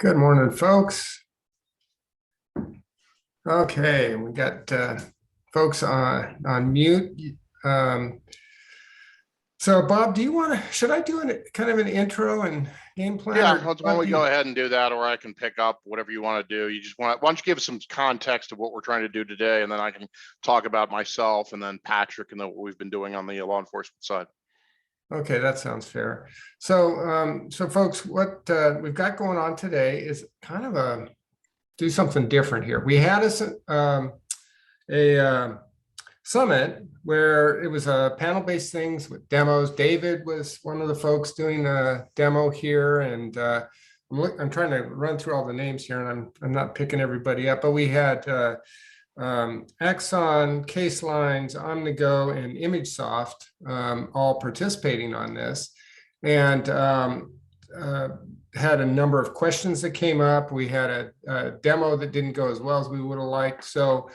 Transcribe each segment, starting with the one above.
Good morning, folks. Okay, we got folks on mute. So Bob, do you want to, should I do kind of an intro and game plan? Yeah, why don't we go ahead and do that, or I can pick up whatever you want to do. Why don't you give some context of what we're trying to do today, and then I can talk about myself and then Patrick and then what we've been doing on the law enforcement side. Okay, that sounds fair. So, folks, what we've got going on today is kind of do something different here. We had a summit where it was a panel-based things with demos. David was one of the folks doing a demo here, and I'm trying to run through all the names here, and I'm not picking everybody up, but we had Axon, Case Lines, OmniGo, and ImageSoft all participating on this, and had a number of questions that came up. We had a demo that didn't go as well as we would have liked. So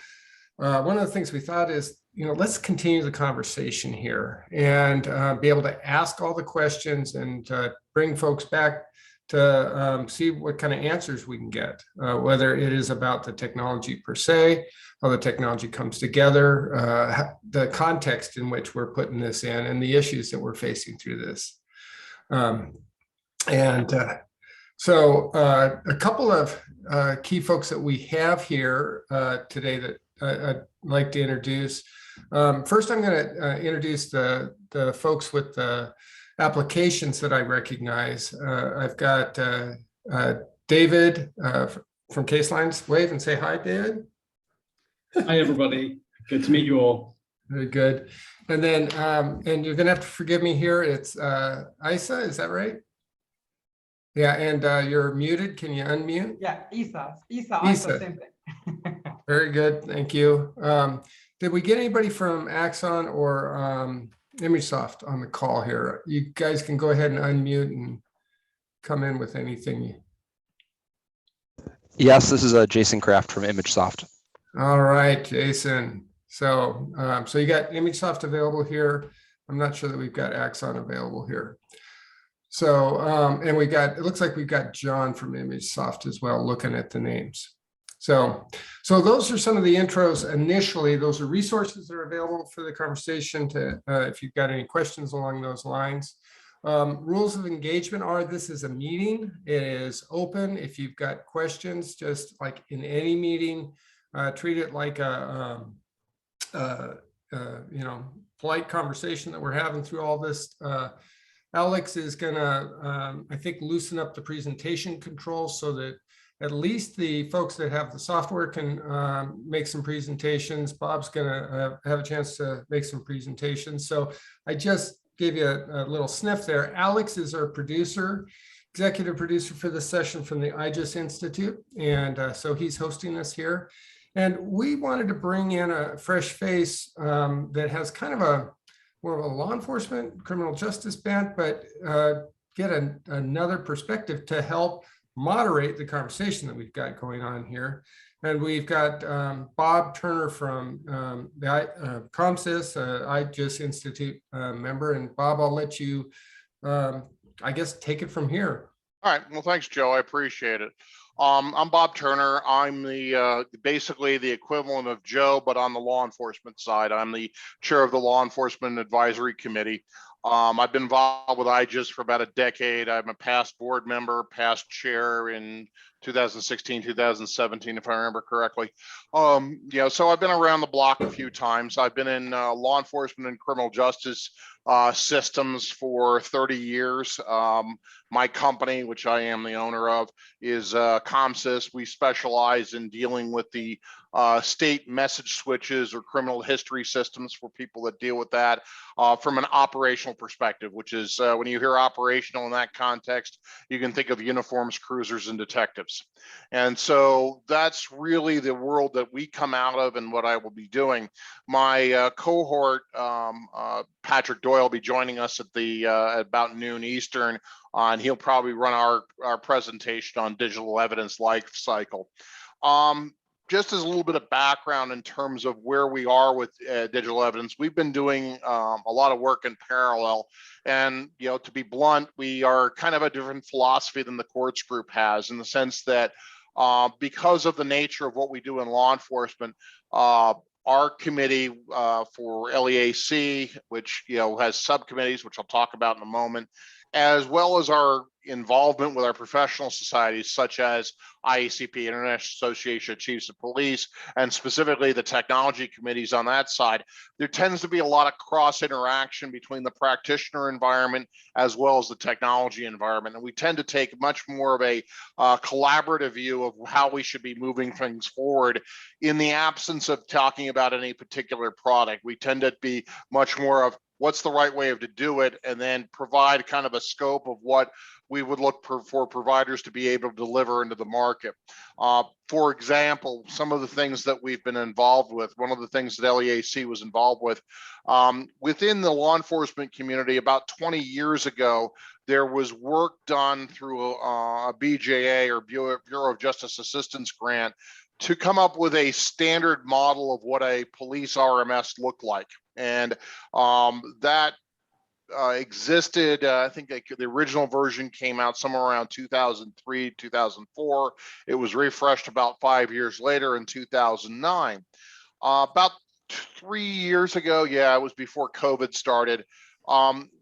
one of the things we thought is, let's continue the conversation here and be able to ask all the questions and bring folks back to see what kind of answers we can get, whether it is about the technology per se, how the technology comes together, the context in which we're putting this in, and the issues that we're facing through this. So a couple of key folks that we have here today that I'd like to introduce. First, I'm going to introduce the folks with the applications that I recognize. I've got David from Case Lines. Wave and say hi, David. Hi, everybody. Good to meet you all. Very good. And then, and you're going to have to forgive me here. It's Isa, is that right? Yeah, and you're muted. Can you unmute? Yeah, Isa, same thing. Very good. Thank you. Did we get anybody from Axon or ImageSoft on the call here? You guys can go ahead and unmute and come in with anything. Yes, this is Jason Kraft from ImageSoft. All right, Jason. So, so you got ImageSoft available here. I'm not sure that we've got Axon available here. So, and we got, it looks like we've got John from ImageSoft as well, looking at the names. So those are some of the intros initially. Those are resources that are available for the conversation to, if you've got any questions along those lines. Rules of engagement are, this is a meeting. It is open. If you've got questions, just like in any meeting, treat it like a polite conversation that we're having through all this. Alex is gonna, I think, loosen up the presentation controls so that at least the folks that have the software can make some presentations. Bob's gonna have a chance to make some presentations. So I just gave you a little sniff there. Alex is our producer, executive producer for this session from the IJIS Institute. And so he's hosting us here. And we wanted to bring in a fresh face that has kind of more of a law enforcement, criminal justice bent, but get another perspective to help moderate the conversation that we've got going on here. And we've got Bob Turner from the ComSys, IJIS Institute member. And Bob, I'll let you, I guess, take it from here. All right. Well, thanks, Joe. I appreciate it. I'm Bob Turner. I'm the basically the equivalent of Joe, but on the law enforcement side. I'm the chair of the Law Enforcement Advisory Committee. I've been involved with IJIS for about a decade. I'm a past board member, past chair in 2016, 2017, if I remember correctly. So I've been around the block a few times. I've been in law enforcement and criminal justice systems for 30 years. My company, which I am the owner of, is ComSys. We specialize in dealing with the state message switches or criminal history systems for people that deal with that from an operational perspective, which is when you hear operational in that context, you can think of uniforms, cruisers, and detectives. And so that's really the world that we come out of and what I will be doing. My cohort, Patrick Doyle, will be joining us at about noon Eastern, and he'll probably run our presentation on digital evidence life cycle. just as a little bit of background in terms of where we are with digital evidence, we've been doing a lot of work in parallel. And, to be blunt, we are kind of a different philosophy than the courts group has, in the sense that because of the nature of what we do in law enforcement, our committee for LEAC, which has subcommittees, which I'll talk about in a moment, as well as our involvement with our professional societies, such as IACP, International Association of Chiefs of Police, and specifically the technology committees on that side, there tends to be a lot of cross interaction between the practitioner environment as well as the technology environment. And we tend to take much more of a collaborative view of how we should be moving things forward in the absence of talking about any particular product. We tend to be much more of what's the right way to do it, and then provide kind of a scope of what we would look for providers to be able to deliver into the market. For example, some of the things that we've been involved with, one of the things that LEAC was involved with, within the law enforcement community about 20 years ago, there was work done through a BJA, or Bureau of Justice Assistance grant, to come up with a standard model of what a police RMS looked like. And that existed, I think the original version came out somewhere around 2003, 2004. It was refreshed about 5 years later in 2009. About 3 years ago, it was before COVID started,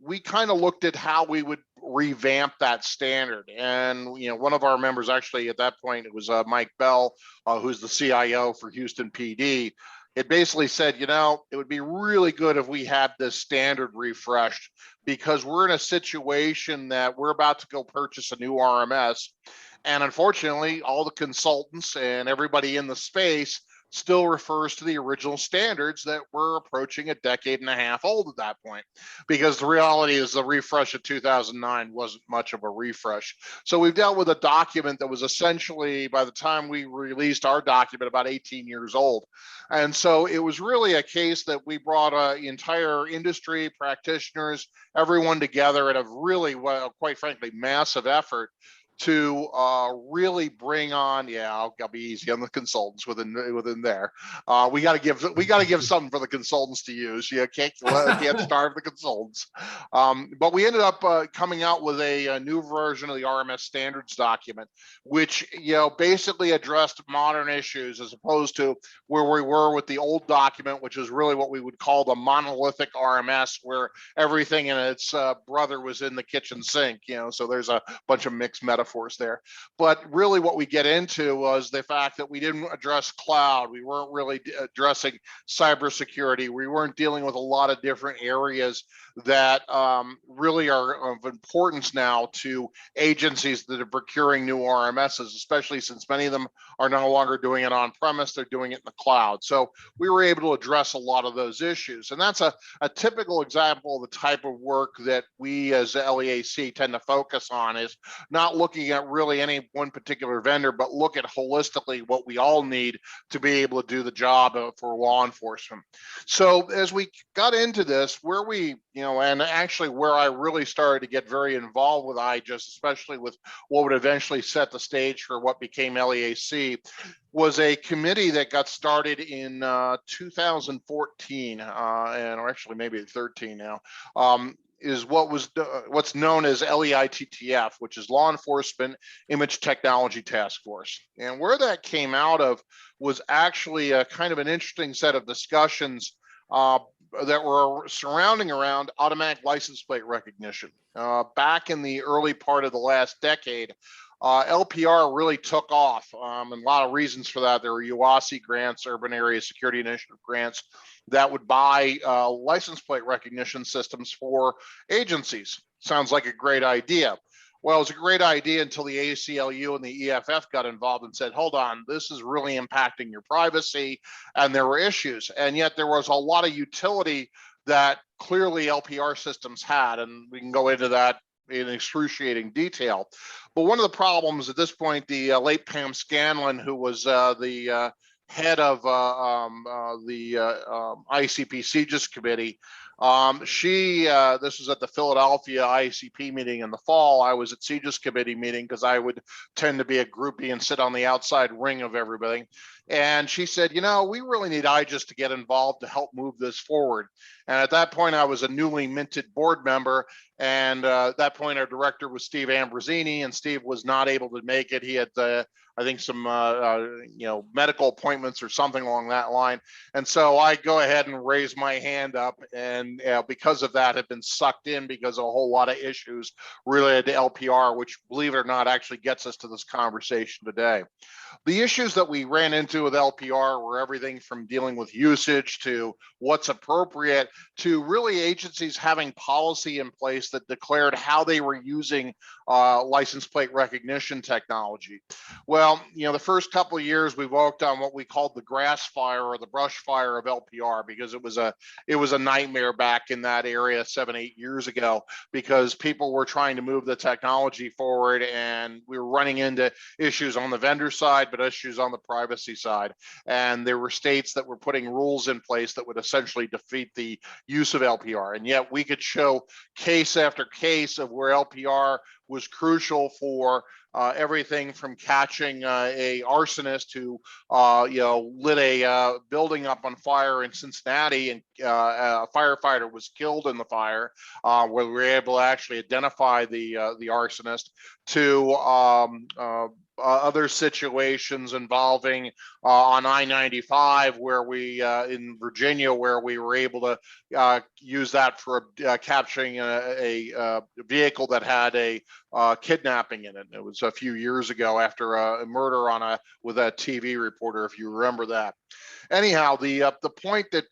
we kind of looked at how we would revamp that standard. And, one of our members, actually at that point, it was Mike Bell, who's the CIO for Houston PD. It basically said, it would be really good if we had this standard refreshed, because we're in a situation that we're about to go purchase a new RMS. And unfortunately, all the consultants and everybody in the space still refers to the original standards that were approaching a decade and a half old at that point, because the reality is the refresh of 2009 wasn't much of a refresh. So we've dealt with a document that was essentially, by the time we released our document, about 18 years old. And so it was really a case that we brought an entire industry, practitioners, everyone together at a really, quite frankly, massive effort to really bring on, I'll be easy on the consultants within there. We got to give something for the consultants to use. You can't starve the consultants. But we ended up coming out with a new version of the RMS standards document, which basically addressed modern issues, as opposed to where we were with the old document, which is really what we would call the monolithic RMS, where everything and its brother was in the kitchen sink. So there's a bunch of mixed metaphors there. But really what we get into was the fact that we didn't address cloud. We weren't really addressing cybersecurity. We weren't dealing with a lot of different areas that really are of importance now to agencies that are procuring new RMSs, especially since many of them are no longer doing it on premise, they're doing it in the cloud. So we were able to address a lot of those issues. And that's a typical example of the type of work that we as LEAC tend to focus on, is not looking at really any one particular vendor, but look at holistically what we all need to be able to do the job for law enforcement. So as we got into this, where we, and actually where I really started to get very involved with IJIS, especially with what would eventually set the stage for what became LEAC, was a committee that got started in 2014, or actually maybe 13 now. Is what's known as LEITTF, which is Law Enforcement Image Technology Task Force. And where that came out of was actually a kind of an interesting set of discussions that were surrounding around automatic license plate recognition. Back in the early part of the last decade, LPR really took off, and a lot of reasons for that. There were UASI grants, Urban Area Security Initiative grants, that would buy license plate recognition systems for agencies. Sounds like a great idea. Well, it was a great idea until the ACLU and the EFF got involved and said, hold on, this is really impacting your privacy, and there were issues. And yet there was a lot of utility that clearly LPR systems had, and we can go into that in excruciating detail. But one of the problems at this point, the late Pam Scanlon, who was the head of the ICP CJIS committee, This was at the Philadelphia ICP meeting in the fall. I was at CJIS committee meeting because I would tend to be a groupie and sit on the outside ring of everything. And she said, you know, we really need IJIS to get involved to help move this forward. And at that point, I was a newly minted board member. And at that point, our director was Steve Ambrosini, and Steve was not able to make it. He had, I think, some medical appointments or something along that line. And so I go ahead and raise my hand up, and because of that, have been sucked in because of a whole lot of issues related to LPR, which, believe it or not, actually gets us to this conversation today. The issues that we ran into with LPR were everything from dealing with usage to what's appropriate to really agencies having policy in place that declared how they were using license plate recognition technology. Well, the first couple of years we worked on what we called the grass fire or the brush fire of LPR, because it was a nightmare back in that area 7-8 years ago, because people were trying to move the technology forward and we were running into issues on the vendor side, but issues on the privacy side. And there were states that were putting rules in place that would essentially defeat the use of LPR. And yet we could show case after case of where LPR was crucial for everything from catching a arsonist who lit a building up on fire in Cincinnati, and a firefighter was killed in the fire, where we were able to actually identify the arsonist, to other situations involving on I-95, where we in Virginia, where we were able to use that for capturing a vehicle that had a kidnapping in it. It was a few years ago after a murder with a TV reporter, if you remember that. Anyhow, the point that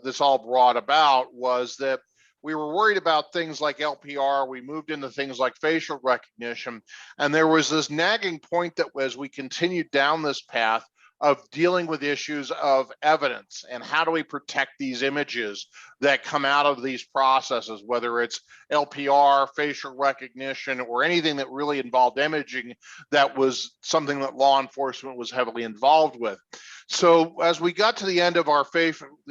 this all brought about was that we were worried about things like LPR. We moved into things like facial recognition. And there was this nagging point that as we continued down this path of dealing with issues of evidence and how do we protect these images that come out of these processes, whether it's LPR, facial recognition, or anything that really involved imaging, that was something that law enforcement was heavily involved with. So as we got to the end of our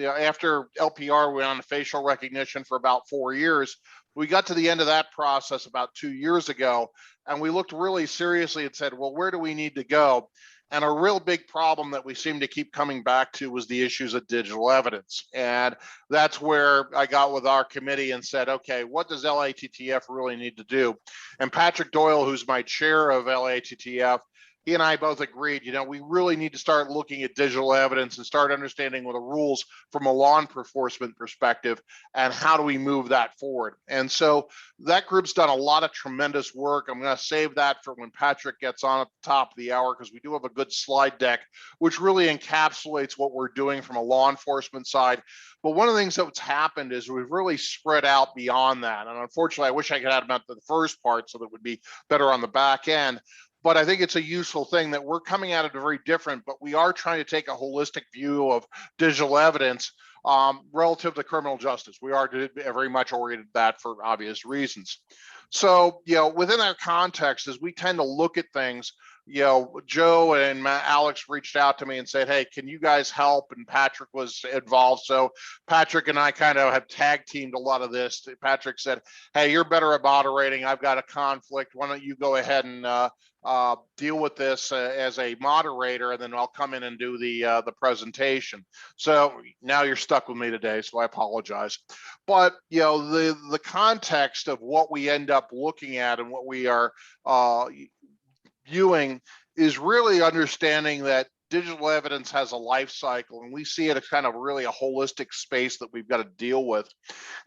after LPR, we went on to facial recognition for about 4 years. We got to the end of that process about 2 years ago, and we looked really seriously and said, well, where do we need to go? And a real big problem that we seem to keep coming back to was the issues of digital evidence. And that's where I got with our committee and said, okay, what does LEITTF really need to do? And Patrick Doyle, who's my chair of LEITTF, he and I both agreed, we really need to start looking at digital evidence and start understanding what the rules from a law enforcement perspective and how do we move that forward. And so that group's done a lot of tremendous work. I'm going to save that for when Patrick gets on at the top of the hour, because we do have a good slide deck, which really encapsulates what we're doing from a law enforcement side. But one of the things that's happened is we've really spread out beyond that. And unfortunately, I wish I could add about the first part so that it would be better on the back end. But I think it's a useful thing that we're coming at it very different, but we are trying to take a holistic view of digital evidence relative to criminal justice. We are very much oriented that for obvious reasons. So, within our context, as we tend to look at things, Joe and Alex reached out to me and said, hey, can you guys help? And Patrick was involved. So Patrick and I kind of have tag teamed a lot of this. Patrick said, hey, you're better at moderating. I've got a conflict. Why don't you go ahead and deal with this as a moderator, and then I'll come in and do the presentation. So now you're stuck with me today, so I apologize. But the context of what we end up looking at and what we are viewing is really understanding that digital evidence has a life cycle, and we see it as kind of really a holistic space that we've got to deal with.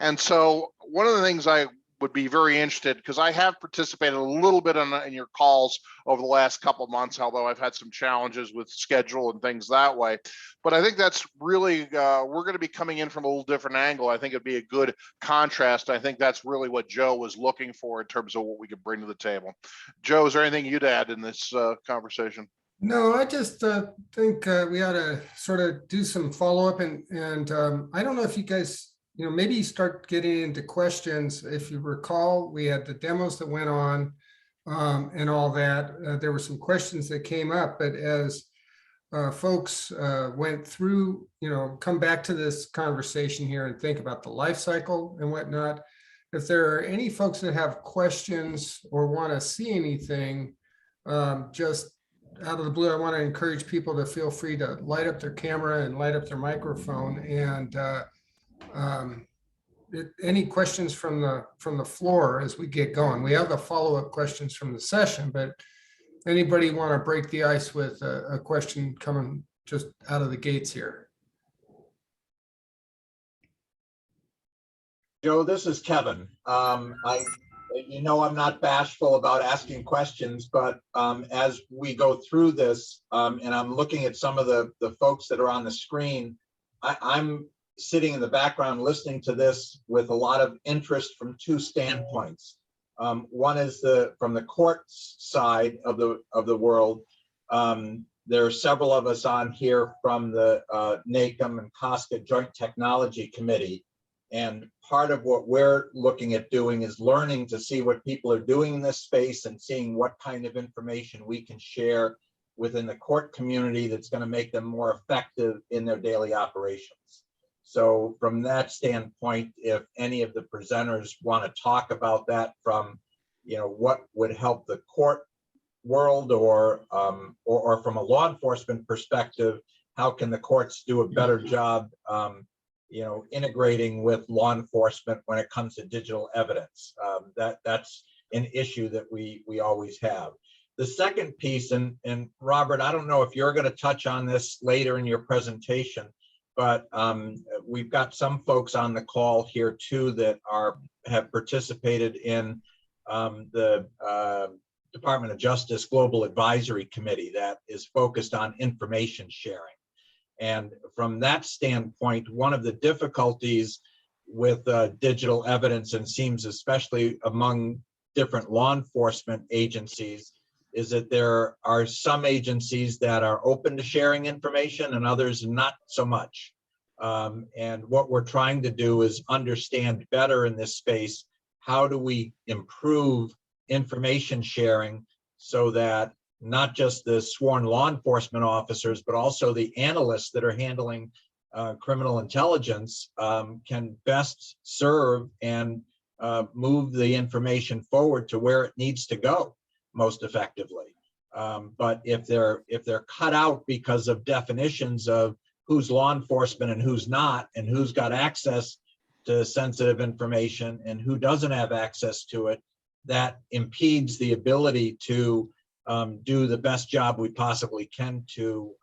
And so one of the things I would be very interested, because I have participated a little bit in your calls over the last couple of months, although I've had some challenges with schedule and things that way. But I think that's really, we're going to be coming in from a little different angle. I think it'd be a good contrast. I think that's really what Joe was looking for in terms of what we could bring to the table. Joe, is there anything you'd add in this conversation? No, I just think we ought to sort of do some follow-up, and I don't know if you guys, maybe start getting into questions. If you recall, we had the demos that went on and all that. There were some questions that came up, but as folks went through, come back to this conversation here and think about the life cycle and whatnot. If there are any folks that have questions or want to see anything, just out of the blue, I want to encourage people to feel free to light up their camera and light up their microphone. And any questions from the floor as we get going? We have the follow-up questions from the session, but anybody want to break the ice with a question coming just out of the gates here? Joe, this is Kevin. I'm not bashful about asking questions, but as we go through this, and I'm looking at some of the folks that are on the screen, I'm sitting in the background listening to this with a lot of interest from two standpoints. One is from the courts side of the world. There are several of us on here from the NACM and COSCA Joint Technology Committee. And part of what we're looking at doing is learning to see what people are doing in this space and seeing what kind of information we can share within the court community that's going to make them more effective in their daily operations. So from that standpoint, if any of the presenters want to talk about that from, what would help the court world or from a law enforcement perspective, how can the courts do a better job integrating with law enforcement when it comes to digital evidence? That's an issue that we always have. The second piece, and Robert, I don't know if you're going to touch on this later in your presentation, but we've got some folks on the call here too that have participated in the Department of Justice Global Advisory Committee that is focused on information sharing. And from that standpoint, one of the difficulties with digital evidence, and seems especially among different law enforcement agencies, is that there are some agencies that are open to sharing information and others not so much. And what we're trying to do is understand better in this space, how do we improve information sharing so that not just the sworn law enforcement officers, but also the analysts that are handling criminal intelligence can best serve and move the information forward to where it needs to go most effectively. But if they're cut out because of definitions of who's law enforcement and who's not, and who's got access to sensitive information and who doesn't have access to it, that impedes the ability to do the best job we possibly can to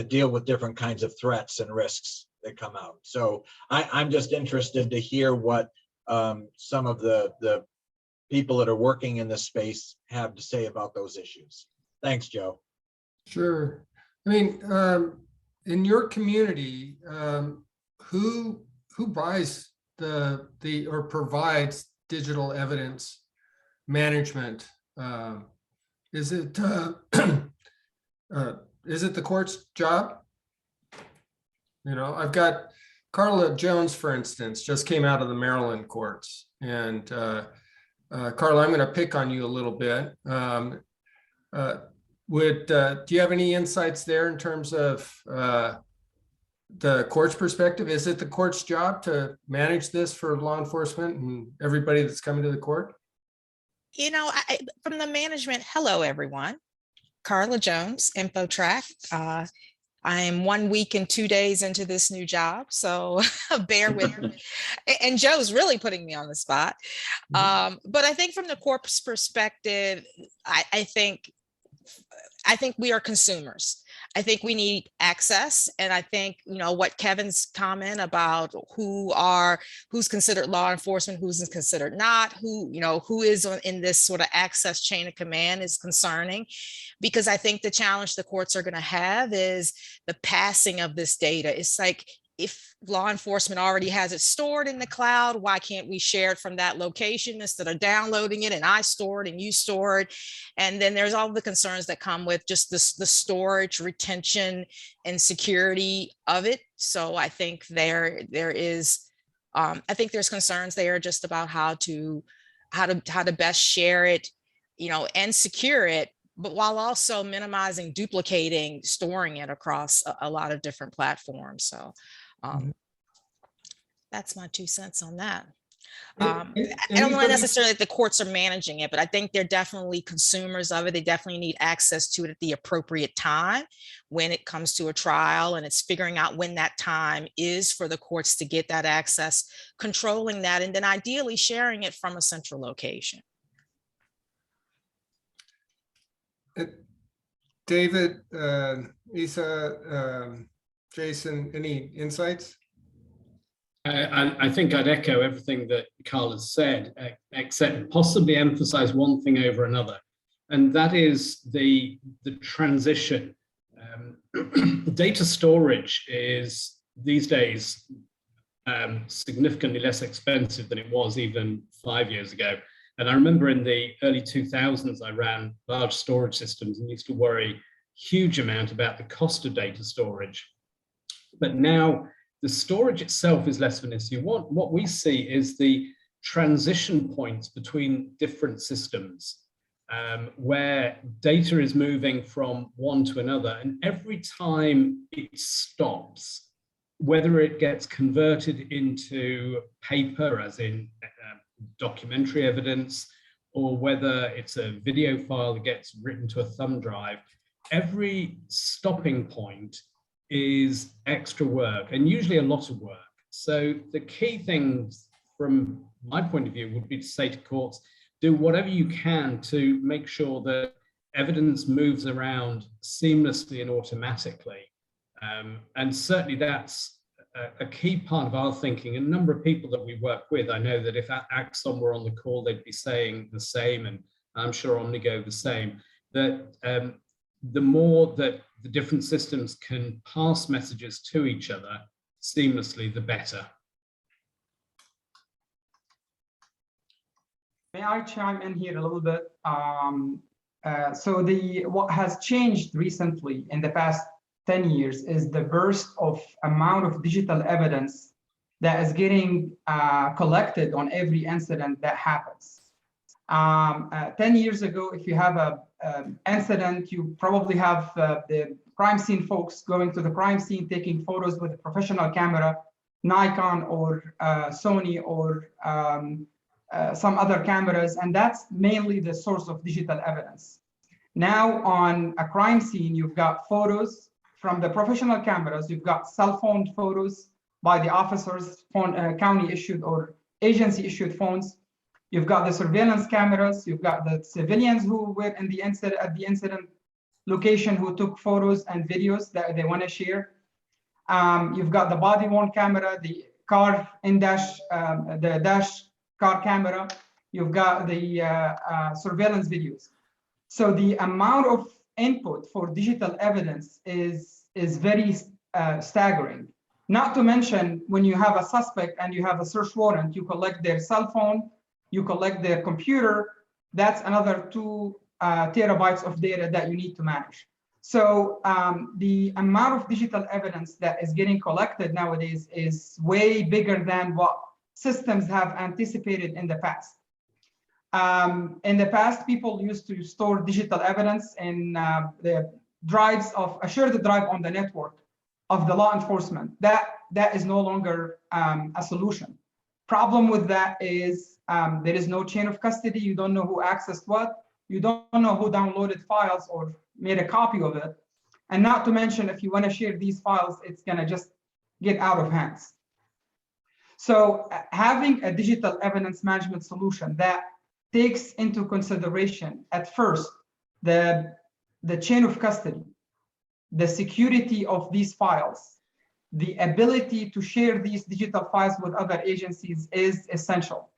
deal with different kinds of threats and risks that come out. So I'm just interested to hear what some of the people that are working in this space have to say about those issues. Thanks, Joe. Sure. I mean, in your community, who buys or provides digital evidence management? Is it the court's job? I've got Carla Jones, for instance, just came out of the Maryland courts, and Carla, I'm going to pick on you a little bit. Do you have any insights there in terms of the court's perspective? Is it the court's job to manage this for law enforcement and everybody that's coming to the court? From the management, hello, everyone. Carla Jones, InfoTrack. I am 1 week and 2 days into this new job, so bear with me. And Joe's really putting me on the spot. But I think from the court's perspective, I think we are consumers. I think we need access. And I think, what Kevin's comment about who's considered law enforcement, who's considered not, who is in this sort of access chain of command is concerning, because I think the challenge the courts are going to have is the passing of this data. It's like, if law enforcement already has it stored in the cloud, why can't we share it from that location instead of downloading it and I store it and you store it? And then there's all the concerns that come with just the storage, retention, and security of it. So I think there is, I think there's concerns there just about how to best share it, and secure it, but while also minimizing duplicating, storing it across a lot of different platforms. So that's my 2 cents on that. I don't know necessarily that the courts are managing it, but I think they're definitely consumers of it. They definitely need access to it at the appropriate time when it comes to a trial, and it's figuring out when that time is for the courts to get that access, controlling that, and then ideally sharing it from a central location. David, Isa, Jason, any insights? I think I'd echo everything that Carl has said, except possibly emphasize one thing over another, and that is the transition. Data storage is these days significantly less expensive than it was even 5 years ago. And I remember in the early 2000s, I ran large storage systems and used to worry a huge amount about the cost of data storage. But now, the storage itself is less of an issue. What we see is the transition points between different systems where data is moving from one to another. And every time it stops, whether it gets converted into paper, as in documentary evidence, or whether it's a video file that gets written to a thumb drive, every stopping point is extra work, and usually a lot of work. So the key things from my point of view would be to say to courts, do whatever you can to make sure that evidence moves around seamlessly and automatically. And certainly that's a key part of our thinking. A number of people that we work with, I know that if Axon were on the call, they'd be saying the same, and I'm sure Omnigo the same, that the more that the different systems can pass messages to each other seamlessly, the better. May I chime in here a little bit? So what has changed recently in the past 10 years is the burst of amount of digital evidence that is getting collected on every incident that happens. 10 years ago, if you have an incident, you probably have the crime scene folks going to the crime scene, taking photos with a professional camera, Nikon or Sony or some other cameras, and that's mainly the source of digital evidence. Now on a crime scene, you've got photos from the professional cameras, you've got cell phone photos by the officers, county issued or agency issued phones. You've got the surveillance cameras, you've got the civilians who were in the incident at the incident location who took photos and videos that they want to share. You've got the body-worn camera, the car in-dash, the dash car camera. You've got the surveillance videos. So the amount of input for digital evidence is very staggering. Not to mention, when you have a suspect and you have a search warrant, you collect their cell phone, you collect their computer, that's another 2 terabytes of data that you need to manage. So the amount of digital evidence that is getting collected nowadays is way bigger than what systems have anticipated in the past. In the past, people used to store digital evidence in the drives of a shared drive on the network of the law enforcement. That is no longer a solution. Problem with that is there is no chain of custody. You don't know who accessed what. You don't know who downloaded files or made a copy of it. And not to mention, if you want to share these files, it's going to just get out of hands. So having a digital evidence management solution that takes into consideration at first the chain of custody, the security of these files, the ability to share these digital files with other agencies is essential.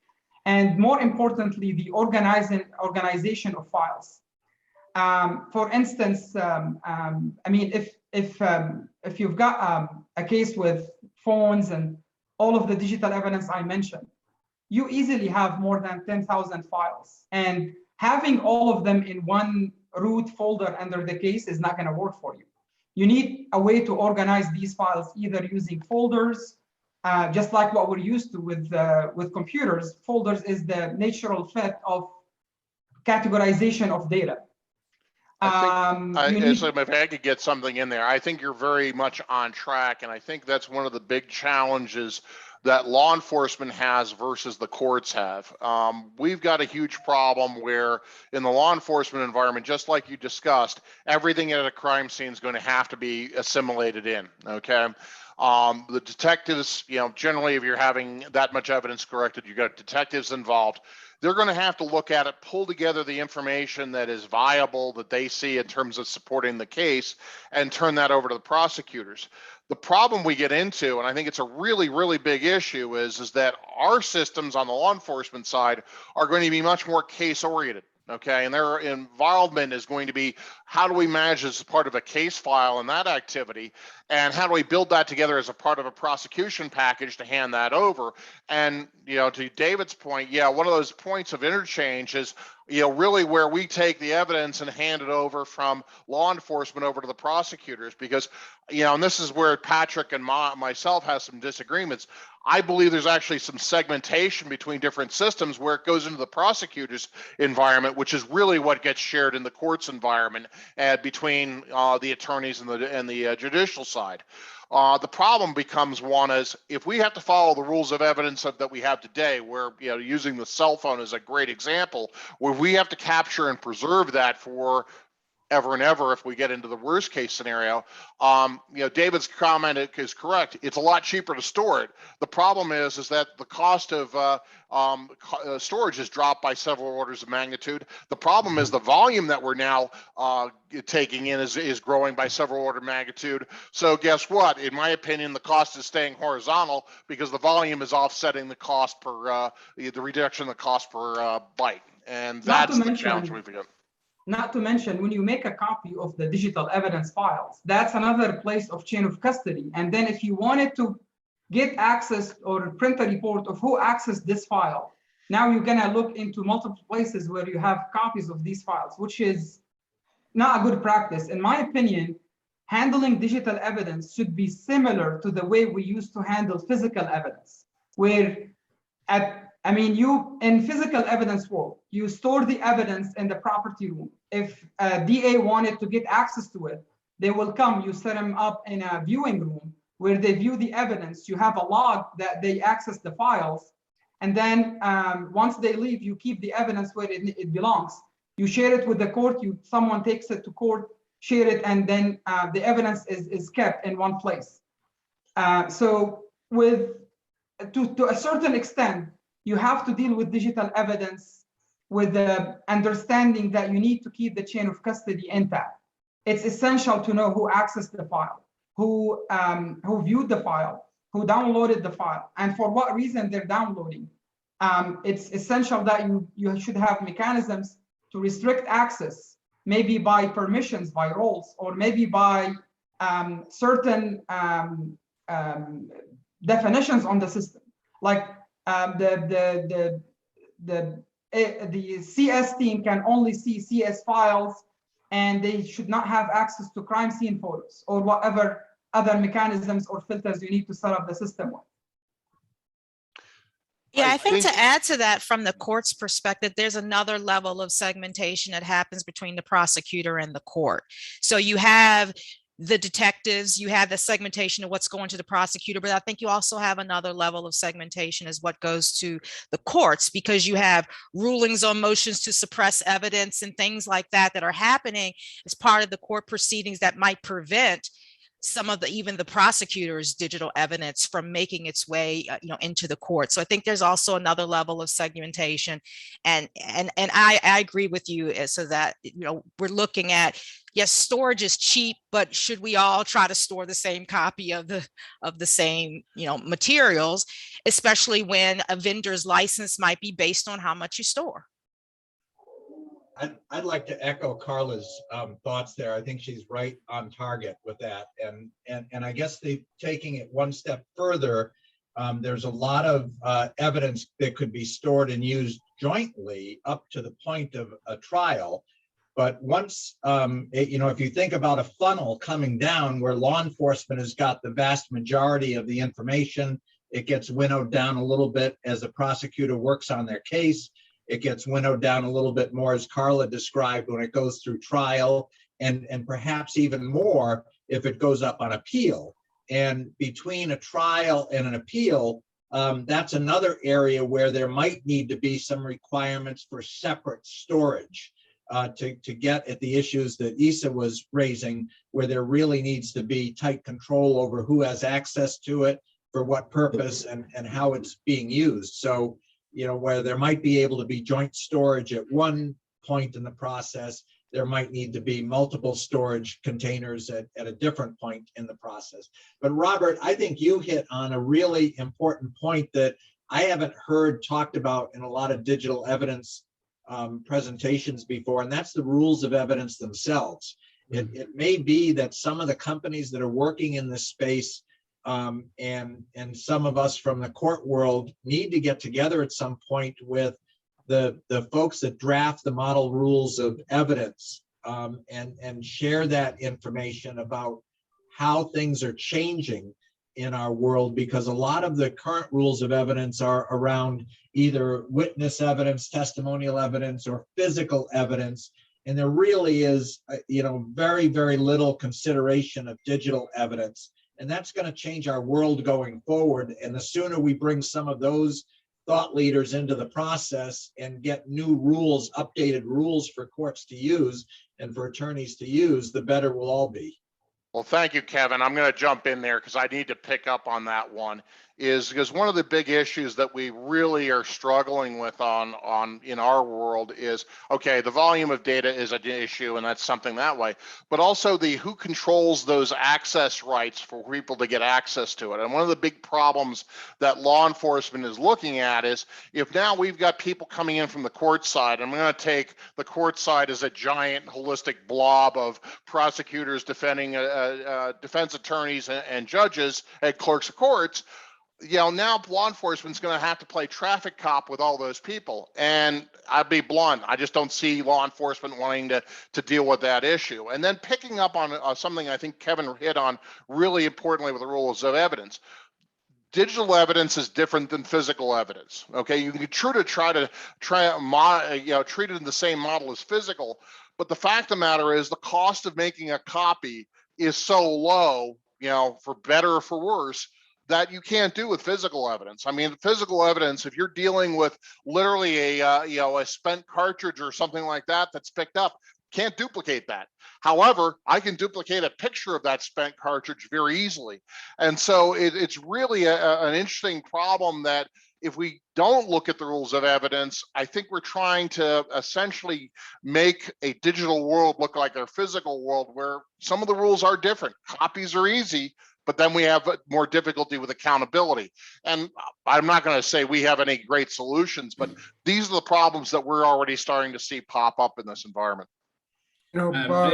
And more importantly, the organization of files. For instance, I mean, if you've got a case with phones and all of the digital evidence I mentioned, you easily have more than 10,000 files. And having all of them in one root folder under the case is not going to work for you. You need a way to organize these files, either using folders, just like what we're used to with computers. Folders is the natural fit of categorization of data. You need- So if I could get something in there, I think you're very much on track. And I think that's one of the big challenges that law enforcement has versus the courts have. We've got a huge problem where in the law enforcement environment, just like you discussed, everything at a crime scene is going to have to be assimilated in, okay? The detectives, generally if you're having that much evidence corrected, you've got detectives involved. They're going to have to look at it, pull together the information that is viable that they see in terms of supporting the case, and turn that over to the prosecutors. The problem we get into, and I think it's a really, really big issue, is that our systems on the law enforcement side are going to be much more case oriented. Okay, and their involvement is going to be, how do we manage as part of a case file and that activity, and how do we build that together as a part of a prosecution package to hand that over? And to David's point, yeah, one of those points of interchange is really where we take the evidence and hand it over from law enforcement over to the prosecutors, because and this is where Patrick and myself have some disagreements. I believe there's actually some segmentation between different systems where it goes into the prosecutor's environment, which is really what gets shared in the court's environment between the attorneys and the judicial side. The problem becomes one is if we have to follow the rules of evidence that we have today, where using the cell phone is a great example, where we have to capture and preserve that for ever and ever if we get into the worst case scenario. David's comment is correct. It's a lot cheaper to store it. The problem is that the cost of storage has dropped by several orders of magnitude. The problem is the volume that we're now taking in is growing by several orders of magnitude. So guess what? In my opinion, the cost is staying horizontal because the volume is offsetting the cost per the reduction of the cost per byte, and that's the challenge we've got. Not to mention, when you make a copy of the digital evidence files, that's another place of chain of custody. And then if you wanted to get access or print a report of who accessed this file, now you're gonna look into multiple places where you have copies of these files, which is not a good practice. In my opinion, handling digital evidence should be similar to the way we used to handle physical evidence, where you in physical evidence world, you store the evidence in the property room. If a DA wanted to get access to it, they will come, you set them up in a viewing room where they view the evidence. You have a log that they access the files. And then once they leave, you keep the evidence where it belongs. You share it with the court, someone takes it to court, share it, and then the evidence is kept in one place. So to a certain extent, you have to deal with digital evidence with the understanding that you need to keep the chain of custody intact. It's essential to know who accessed the file, who viewed the file, who downloaded the file, and for what reason they're downloading. It's essential that you should have mechanisms to restrict access, maybe by permissions, by roles, or maybe by certain definitions on the system. Like the CS team can only see CS files, and they should not have access to crime scene photos or whatever other mechanisms or filters you need to set up the system with. Yeah, I think to add to that from the court's perspective, there's another level of segmentation that happens between the prosecutor and the court. So you have the detectives, you have the segmentation of what's going to the prosecutor, but I think you also have another level of segmentation as what goes to the courts, because you have rulings on motions to suppress evidence and things like that that are happening as part of the court proceedings that might prevent some of even the prosecutor's digital evidence from making its way into the court. So I think there's also another level of segmentation, and I agree with you so that we're looking at, yes, storage is cheap, but should we all try to store the same copy of the same materials, especially when a vendor's license might be based on how much you store? I'd like to echo Carla's thoughts there. I think she's right on target with that. And I guess taking it one step further, there's a lot of evidence that could be stored and used jointly up to the point of a trial. But once, if you think about a funnel coming down where law enforcement has got the vast majority of the information, it gets winnowed down a little bit as the prosecutor works on their case. it gets winnowed down a little bit more, as Carla described, when it goes through trial, and perhaps even more if it goes up on appeal. And between a trial and an appeal, that's another area where there might need to be some requirements for separate storage to get at the issues that Isa was raising, where there really needs to be tight control over who has access to it, for what purpose, and how it's being used. So, you know, where there might be able to be joint storage at one point in the process, there might need to be multiple storage containers at a different point in the process. But Robert, I think you hit on a really important point that I haven't heard talked about in a lot of digital evidence presentations before, and that's the rules of evidence themselves. It may be that some of the companies that are working in this space and some of us from the court world need to get together at some point with the folks that draft the model rules of evidence and share that information about how things are changing in our world, because a lot of the current rules of evidence are around either witness evidence, testimonial evidence, or physical evidence. And there really is, you know, very, very little consideration of digital evidence. And that's going to change our world going forward. And the sooner we bring some of those thought leaders into the process and get new rules, updated rules for courts to use and for attorneys to use, the better we'll all be. Well, thank you, Kevin. I'm going to jump in there because I need to pick up on that one. Is because one of the big issues that we really are struggling with on in our world is, okay, the volume of data is an issue, and that's something that way, but also the who controls those access rights for people to get access to it. And one of the big problems that law enforcement is looking at is, if now we've got people coming in from the court side, I'm going to take the court side as a giant holistic blob of prosecutors defending defense attorneys and judges and clerks of courts. You know, now law enforcement's going to have to play traffic cop with all those people. And I'd be blunt, I just don't see law enforcement wanting to deal with that issue. And then picking up on something I think Kevin hit on really importantly with the rules of evidence. Digital evidence is different than physical evidence. Okay, you can try to treat it in the same model as physical, but the fact of the matter is the cost of making a copy is so low, you know, for better or for worse, that you can't do with physical evidence. I mean, physical evidence, if you're dealing with literally a spent cartridge or something like that that's picked up, can't duplicate that. However, I can duplicate a picture of that spent cartridge very easily. And so it's really an interesting problem that if we don't look at the rules of evidence, I think we're trying to essentially make a digital world look like our physical world, where some of the rules are different. Copies are easy, but then we have more difficulty with accountability. And I'm not going to say we have any great solutions, but these are the problems that we're already starting to see pop up in this environment. You know, Bob,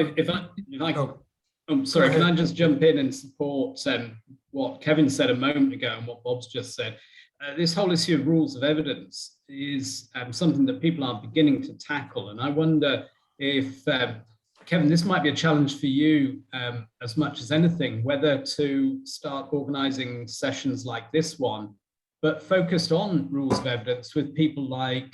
Sorry, can I just jump in and support what Kevin said a moment ago and what Bob's just said? This whole issue of rules of evidence is something that people are beginning to tackle. And I wonder if, Kevin, this might be a challenge for you as much as anything, whether to start organizing sessions like this one, but focused on rules of evidence with people like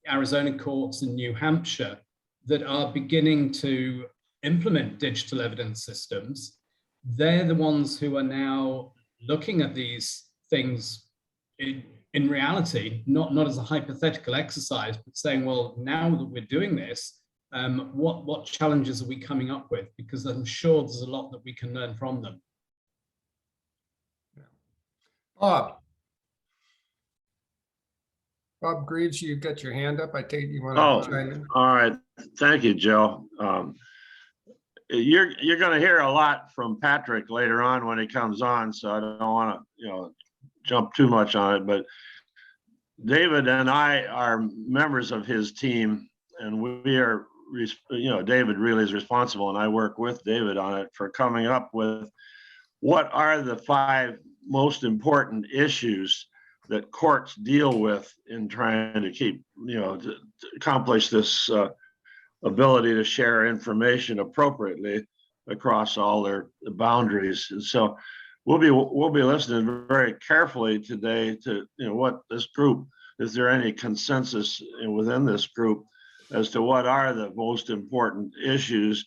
Arizona courts in New Hampshire that are beginning to implement digital evidence systems. They're the ones who are now looking at these things in reality, not as a hypothetical exercise, but saying, well, now that we're doing this, what challenges are we coming up with? Because I'm sure there's a lot that we can learn from them. Bob Greaves, you've got your hand up. I take it you want to chime in. All right. Thank you, Joe. You're going to hear a lot from Patrick later on when he comes on, so I don't want to, jump too much on it. But David and I are members of his team, and we are, David really is responsible, and I work with David on it for coming up with what are the 5 most important issues that courts deal with in trying to keep, to accomplish this ability to share information appropriately across all their boundaries. And so we'll be listening very carefully today to what this group is there any consensus within this group as to what are the most important issues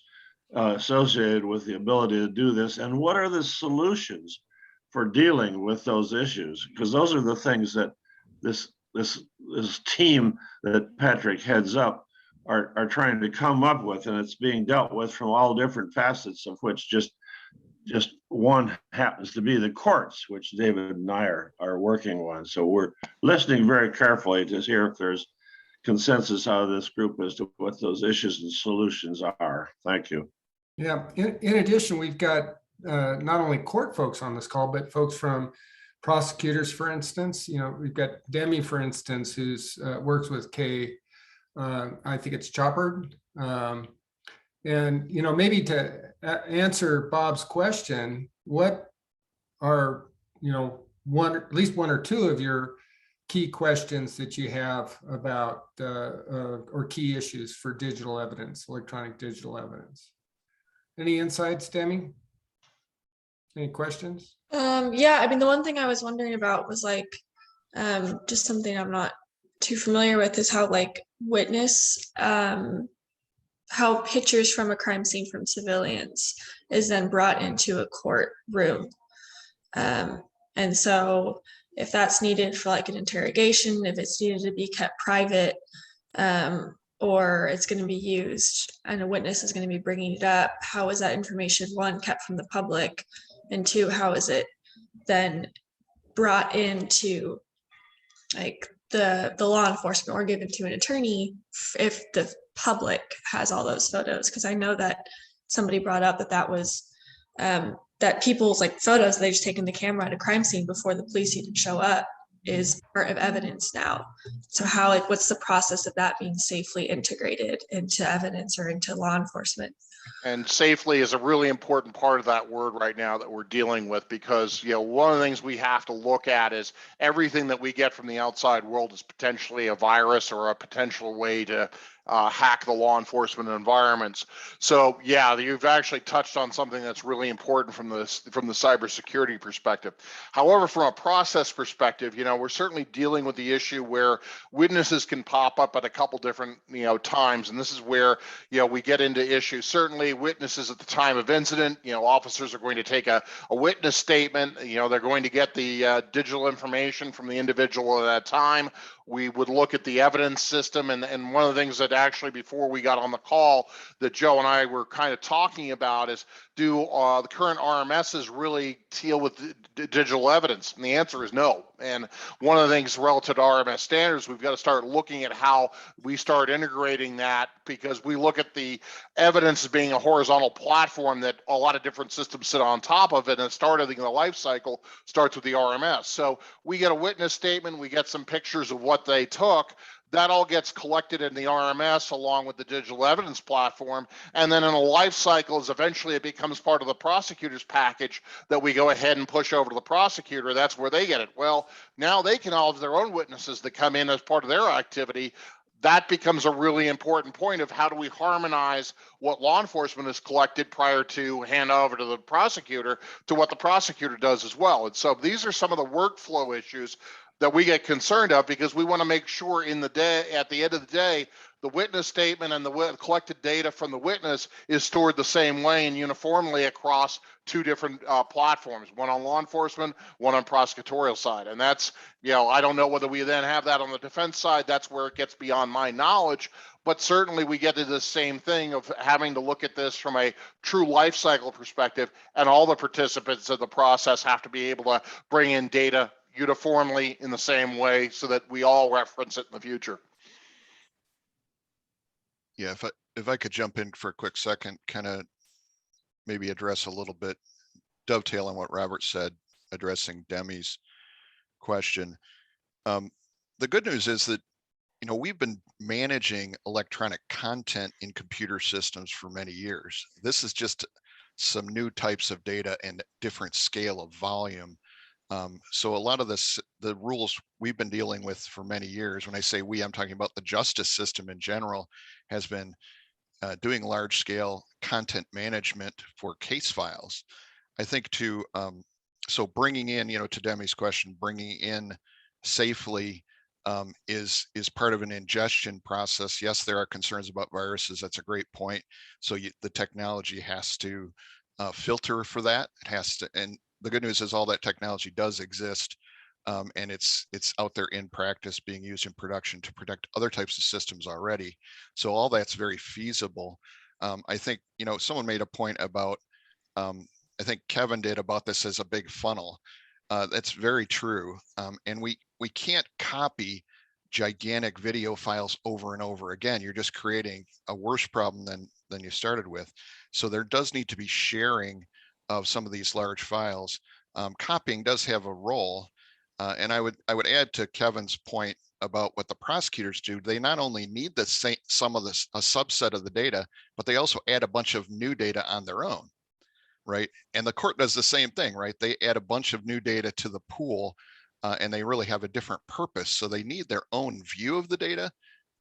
associated with the ability to do this, and what are the solutions for dealing with those issues? Because those are the things that this team that Patrick heads up are trying to come up with, and it's being dealt with from all different facets, of which just one happens to be the courts, which David and I are working on. So we're listening very carefully to hear if there's consensus out of this group as to what those issues and solutions are. Thank you. Yeah, in addition, we've got not only court folks on this call, but folks from prosecutors, for instance. You know, we've got Demi, for instance, who's works with I think it's Chopper. And, you know, maybe to answer Bob's question, what are, you know, at least one or two of your key questions that you have about or key issues for digital evidence, electronic digital evidence? Any insights, Demi? Any questions? Yeah, I mean, the one thing I was wondering about was like, just something I'm not too familiar with is how like witness, how pictures from a crime scene from civilians is then brought into a courtroom. And so if that's needed for like an interrogation, if it's needed to be kept private, or it's going to be used and a witness is going to be bringing it up, how is that information, one, kept from the public, and two, how is it then brought into like the law enforcement or given to an attorney if the public has all those photos? Because I know that somebody brought up that was that people's like photos they just taken the camera at a crime scene before the police even show up is part of evidence now. So how, like, what's the process of that being safely integrated into evidence or into law enforcement? And safely is a really important part of that word right now that we're dealing with, because, you know, one of the things we have to look at is everything that we get from the outside world is potentially a virus or a potential way to hack the law enforcement environments. So yeah, you've actually touched on something that's really important from the cybersecurity perspective. However, from a process perspective, you know, we're certainly dealing with the issue where witnesses can pop up at a couple different, you know, times, and this is where, you know, we get into issues. Certainly, witnesses at the time of incident, you know, officers are going to take a witness statement. You know, they're going to get the digital information from the individual at that time. We would look at the evidence system, and one of the things that actually before we got on the call that Joe and I were kind of talking about is, do the current RMSs really deal with digital evidence? And the answer is no. And one of the things relative to RMS standards, we've got to start looking at how we start integrating that, because we look at the evidence as being a horizontal platform that a lot of different systems sit on top of it, and starting the life cycle starts with the RMS. So we get a witness statement, we get some pictures of what they took. That all gets collected in the RMS along with the digital evidence platform. And then in a life cycle is eventually it becomes part of the prosecutor's package that we go ahead and push over to the prosecutor. That's where they get it. Well, now they can all have their own witnesses that come in as part of their activity. That becomes a really important point of how do we harmonize what law enforcement has collected prior to hand over to the prosecutor to what the prosecutor does as well. And so these are some of the workflow issues that we get concerned of, because we want to make sure at the end of the day, the witness statement and the collected data from the witness is stored the same way and uniformly across two different platforms, one on law enforcement, one on prosecutorial side. And that's, you know, I don't know whether we then have that on the defense side. That's where it gets beyond my knowledge, but certainly we get to the same thing of having to look at this from a true life cycle perspective, and all the participants of the process have to be able to bring in data uniformly in the same way so that we all reference it in the future. Yeah, if I could jump in for a quick second, kind of maybe address a little bit, dovetail on what Robert said, addressing Demi's question. The good news is that, you know, we've been managing electronic content in computer systems for many years. This is just some new types of data and different scale of volume. So a lot of the rules we've been dealing with for many years, when I say we, I'm talking about the justice system in general, has been doing large scale content management for case files. I think so bringing in, you know, to Demi's question, bringing in safely is part of an ingestion process. Yes, there are concerns about viruses. That's a great point. So the technology has to filter for that. It has to, and the good news is all that technology does exist, and it's out there in practice being used in production to protect other types of systems already. So all that's very feasible. I think, someone made a point about, I think Kevin did, about this as a big funnel. That's very true. And we can't copy gigantic video files over and over again. You're just creating a worse problem than you started with. So there does need to be sharing of some of these large files. Copying does have a role. And I would add to Kevin's point about what the prosecutors do. They not only need a subset of the data, but they also add a bunch of new data on their own, right? And the court does the same thing, right? They add a bunch of new data to the pool, and they really have a different purpose. So they need their own view of the data,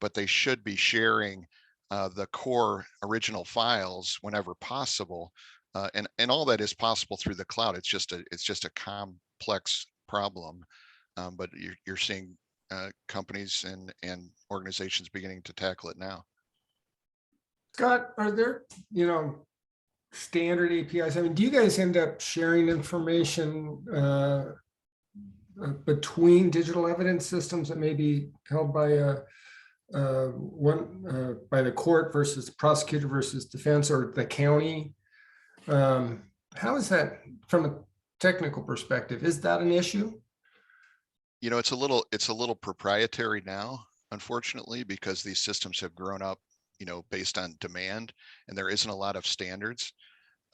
but they should be sharing the core original files whenever possible. And all that is possible through the cloud. It's just a complex problem, but you're seeing companies and organizations beginning to tackle it now. Scott, are there, standard APIs? I mean, do you guys end up sharing information between digital evidence systems that may be held by by the court versus prosecutor versus defense or the county? How is that from a technical perspective? Is that an issue? It's a little proprietary now, unfortunately, because these systems have grown up, based on demand, and there isn't a lot of standards.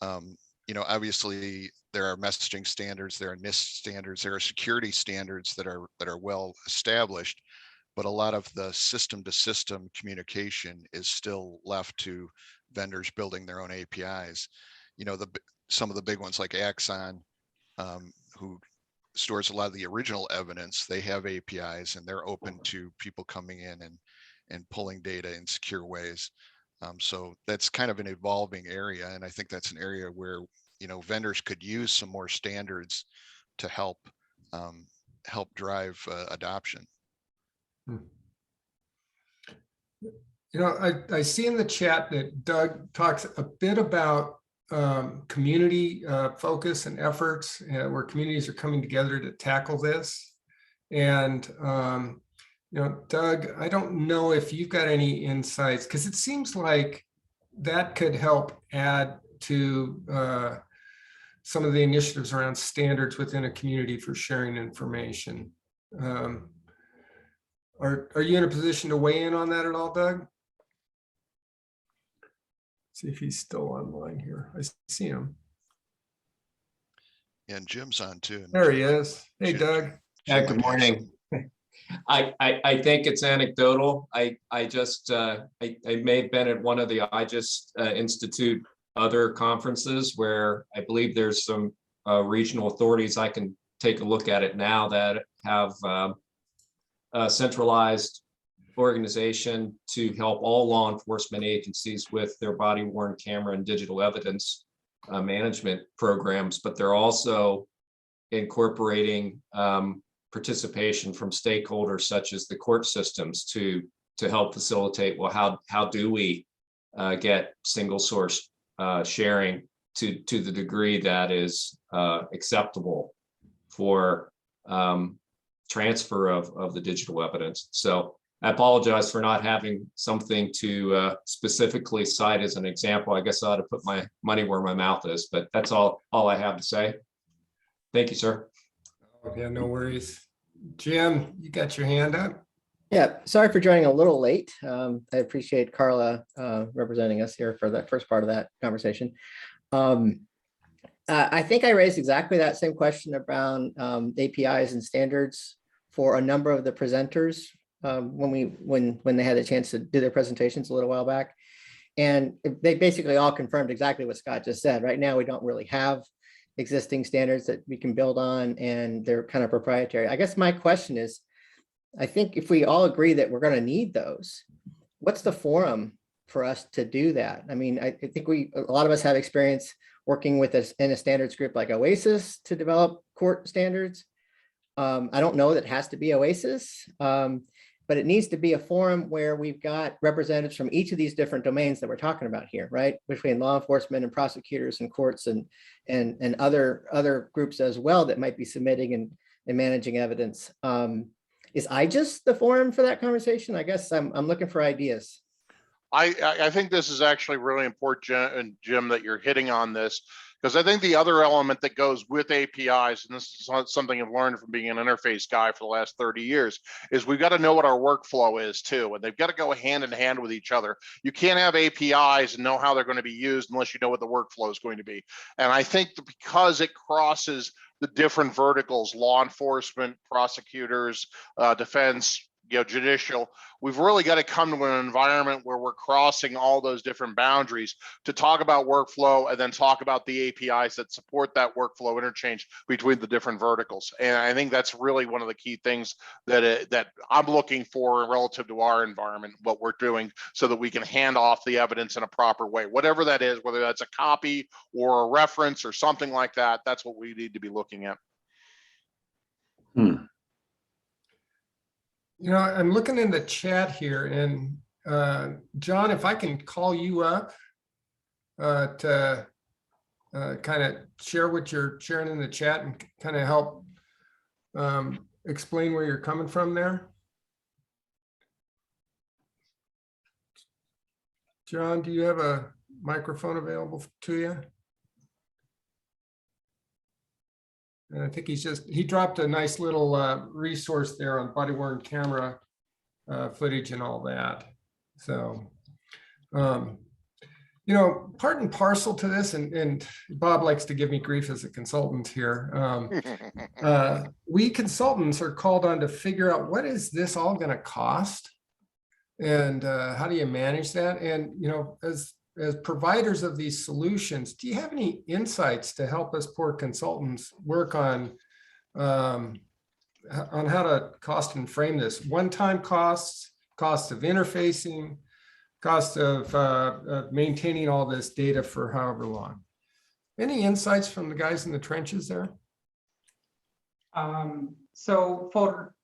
Obviously there are messaging standards, there are NIST standards, there are security standards that are well established, but a lot of the system to system communication is still left to vendors building their own APIs. Some of the big ones like Axon, who stores a lot of the original evidence, they have APIs and they're open to people coming in and pulling data in secure ways. So that's kind of an evolving area. And I think that's an area where, vendors could use some more standards to help drive adoption. I see in the chat that Doug talks a bit about community focus and efforts where communities are coming together to tackle this. And, Doug, I don't know if you've got any insights, because it seems like that could help add to some of the initiatives around standards within a community for sharing information. Are you in a position to weigh in on that at all, Doug? See if he's still online here. I see him. And Jim's on too. There he is. Hey, Doug. Yeah, good morning. I think it's anecdotal. I may have been at one of the IJIS Institute other conferences where I believe there's some regional authorities. I can take a look at it now that have a centralized organization to help all law enforcement agencies with their body-worn camera and digital evidence management programs, but they're also incorporating participation from stakeholders such as the court systems to help facilitate, well, how do we get single source sharing to the degree that is acceptable for transfer of the digital evidence. So I apologize for not having something to specifically cite as an example. I guess I ought to put my money where my mouth is, but that's all I have to say. Thank you, sir. Oh, yeah, no worries. Jim, you got your hand up? Yeah, sorry for joining a little late. I appreciate Carla representing us here for that first part of that conversation. I think I raised exactly that same question around APIs and standards for a number of the presenters when they had a chance to do their presentations a little while back. And they basically all confirmed exactly what Scott just said. Right now, we don't really have existing standards that we can build on, and they're kind of proprietary. I guess my question is, I think if we all agree that we're going to need those, what's the forum for us to do that? I mean, I think a lot of us have experience working with us in a standards group like OASIS to develop court standards. I don't know that it has to be OASIS, but it needs to be a forum where we've got representatives from each of these different domains that we're talking about here, right? Between law enforcement and prosecutors and courts and other groups as well that might be submitting and managing evidence. Is IJIS the forum for that conversation? I guess I'm looking for ideas. I think this is actually really important, Jim, that you're hitting on this, because I think the other element that goes with APIs, and this is something I've learned from being an interface guy for the last 30 years, is we've got to know what our workflow is too, and they've got to go hand in hand with each other. You can't have APIs and know how they're going to be used unless you know what the workflow is going to be. And I think that because it crosses the different verticals, law enforcement, prosecutors, defense, judicial, we've really got to come to an environment where we're crossing all those different boundaries to talk about workflow and then talk about the APIs that support that workflow interchange between the different verticals. And I think that's really one of the key things that I'm looking for relative to our environment, what we're doing, so that we can hand off the evidence in a proper way, whatever that is, whether that's a copy or a reference or something like that. That's what we need to be looking at. I'm looking in the chat here, and John, if I can call you up to kind of share what you're sharing in the chat and kind of help explain where you're coming from there. John, do you have a microphone available to you? And I think he dropped a nice little resource there on body-worn camera footage and all that. So, part and parcel to this, and Bob likes to give me grief as a consultant here. We consultants are called on to figure out what is this all going to cost, and how do you manage that? And, as providers of these solutions, do you have any insights to help us poor consultants work on how to cost and frame this? One-time costs, cost of interfacing, cost of maintaining all this data for however long. Any insights from the guys in the trenches there? So for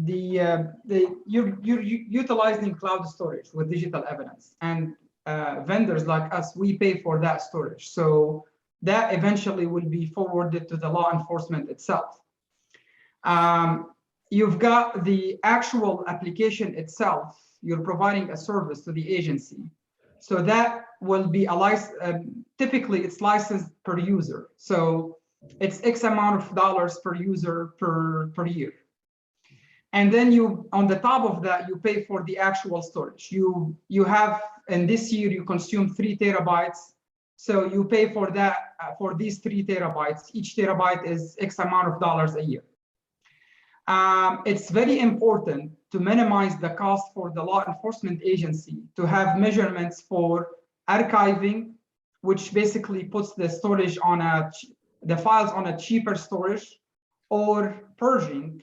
you're utilizing cloud storage with digital evidence, and vendors like us, we pay for that storage. So that eventually will be forwarded to the law enforcement itself. You've got the actual application itself. You're providing a service to the agency. So that will be typically it's licensed per user. So it's X amount of dollars per user per year. And then on the top of that, you pay for the actual storage. You have, and this year you consume 3 terabytes. So you pay for that, for these 3 terabytes. Each terabyte is X amount of dollars a year. It's very important to minimize the cost for the law enforcement agency to have measurements for archiving, which basically puts the storage on the files on a cheaper storage, or purging,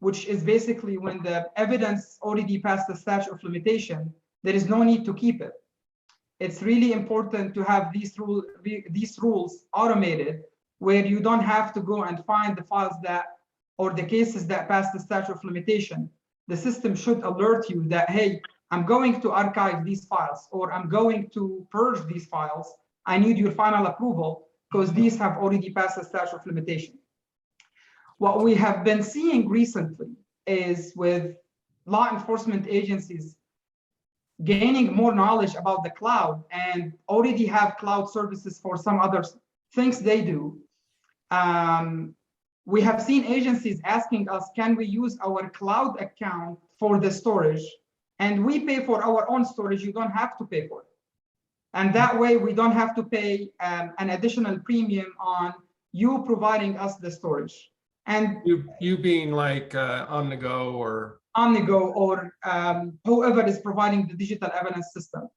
which is basically when the evidence already passed the statute of limitation, there is no need to keep it. It's really important to have these rules automated, where you don't have to go and find the files or the cases that pass the statute of limitation. The system should alert you that, hey, I'm going to archive these files, or I'm going to purge these files. I need your final approval because these have already passed the statute of limitation. What we have been seeing recently is with law enforcement agencies gaining more knowledge about the cloud and already have cloud services for some other things they do. We have seen agencies asking us, can we use our cloud account for the storage? And we pay for our own storage, you don't have to pay for it. And that way we don't have to pay an additional premium on you providing us the storage. And you being like Omnigo or whoever is providing the digital evidence system.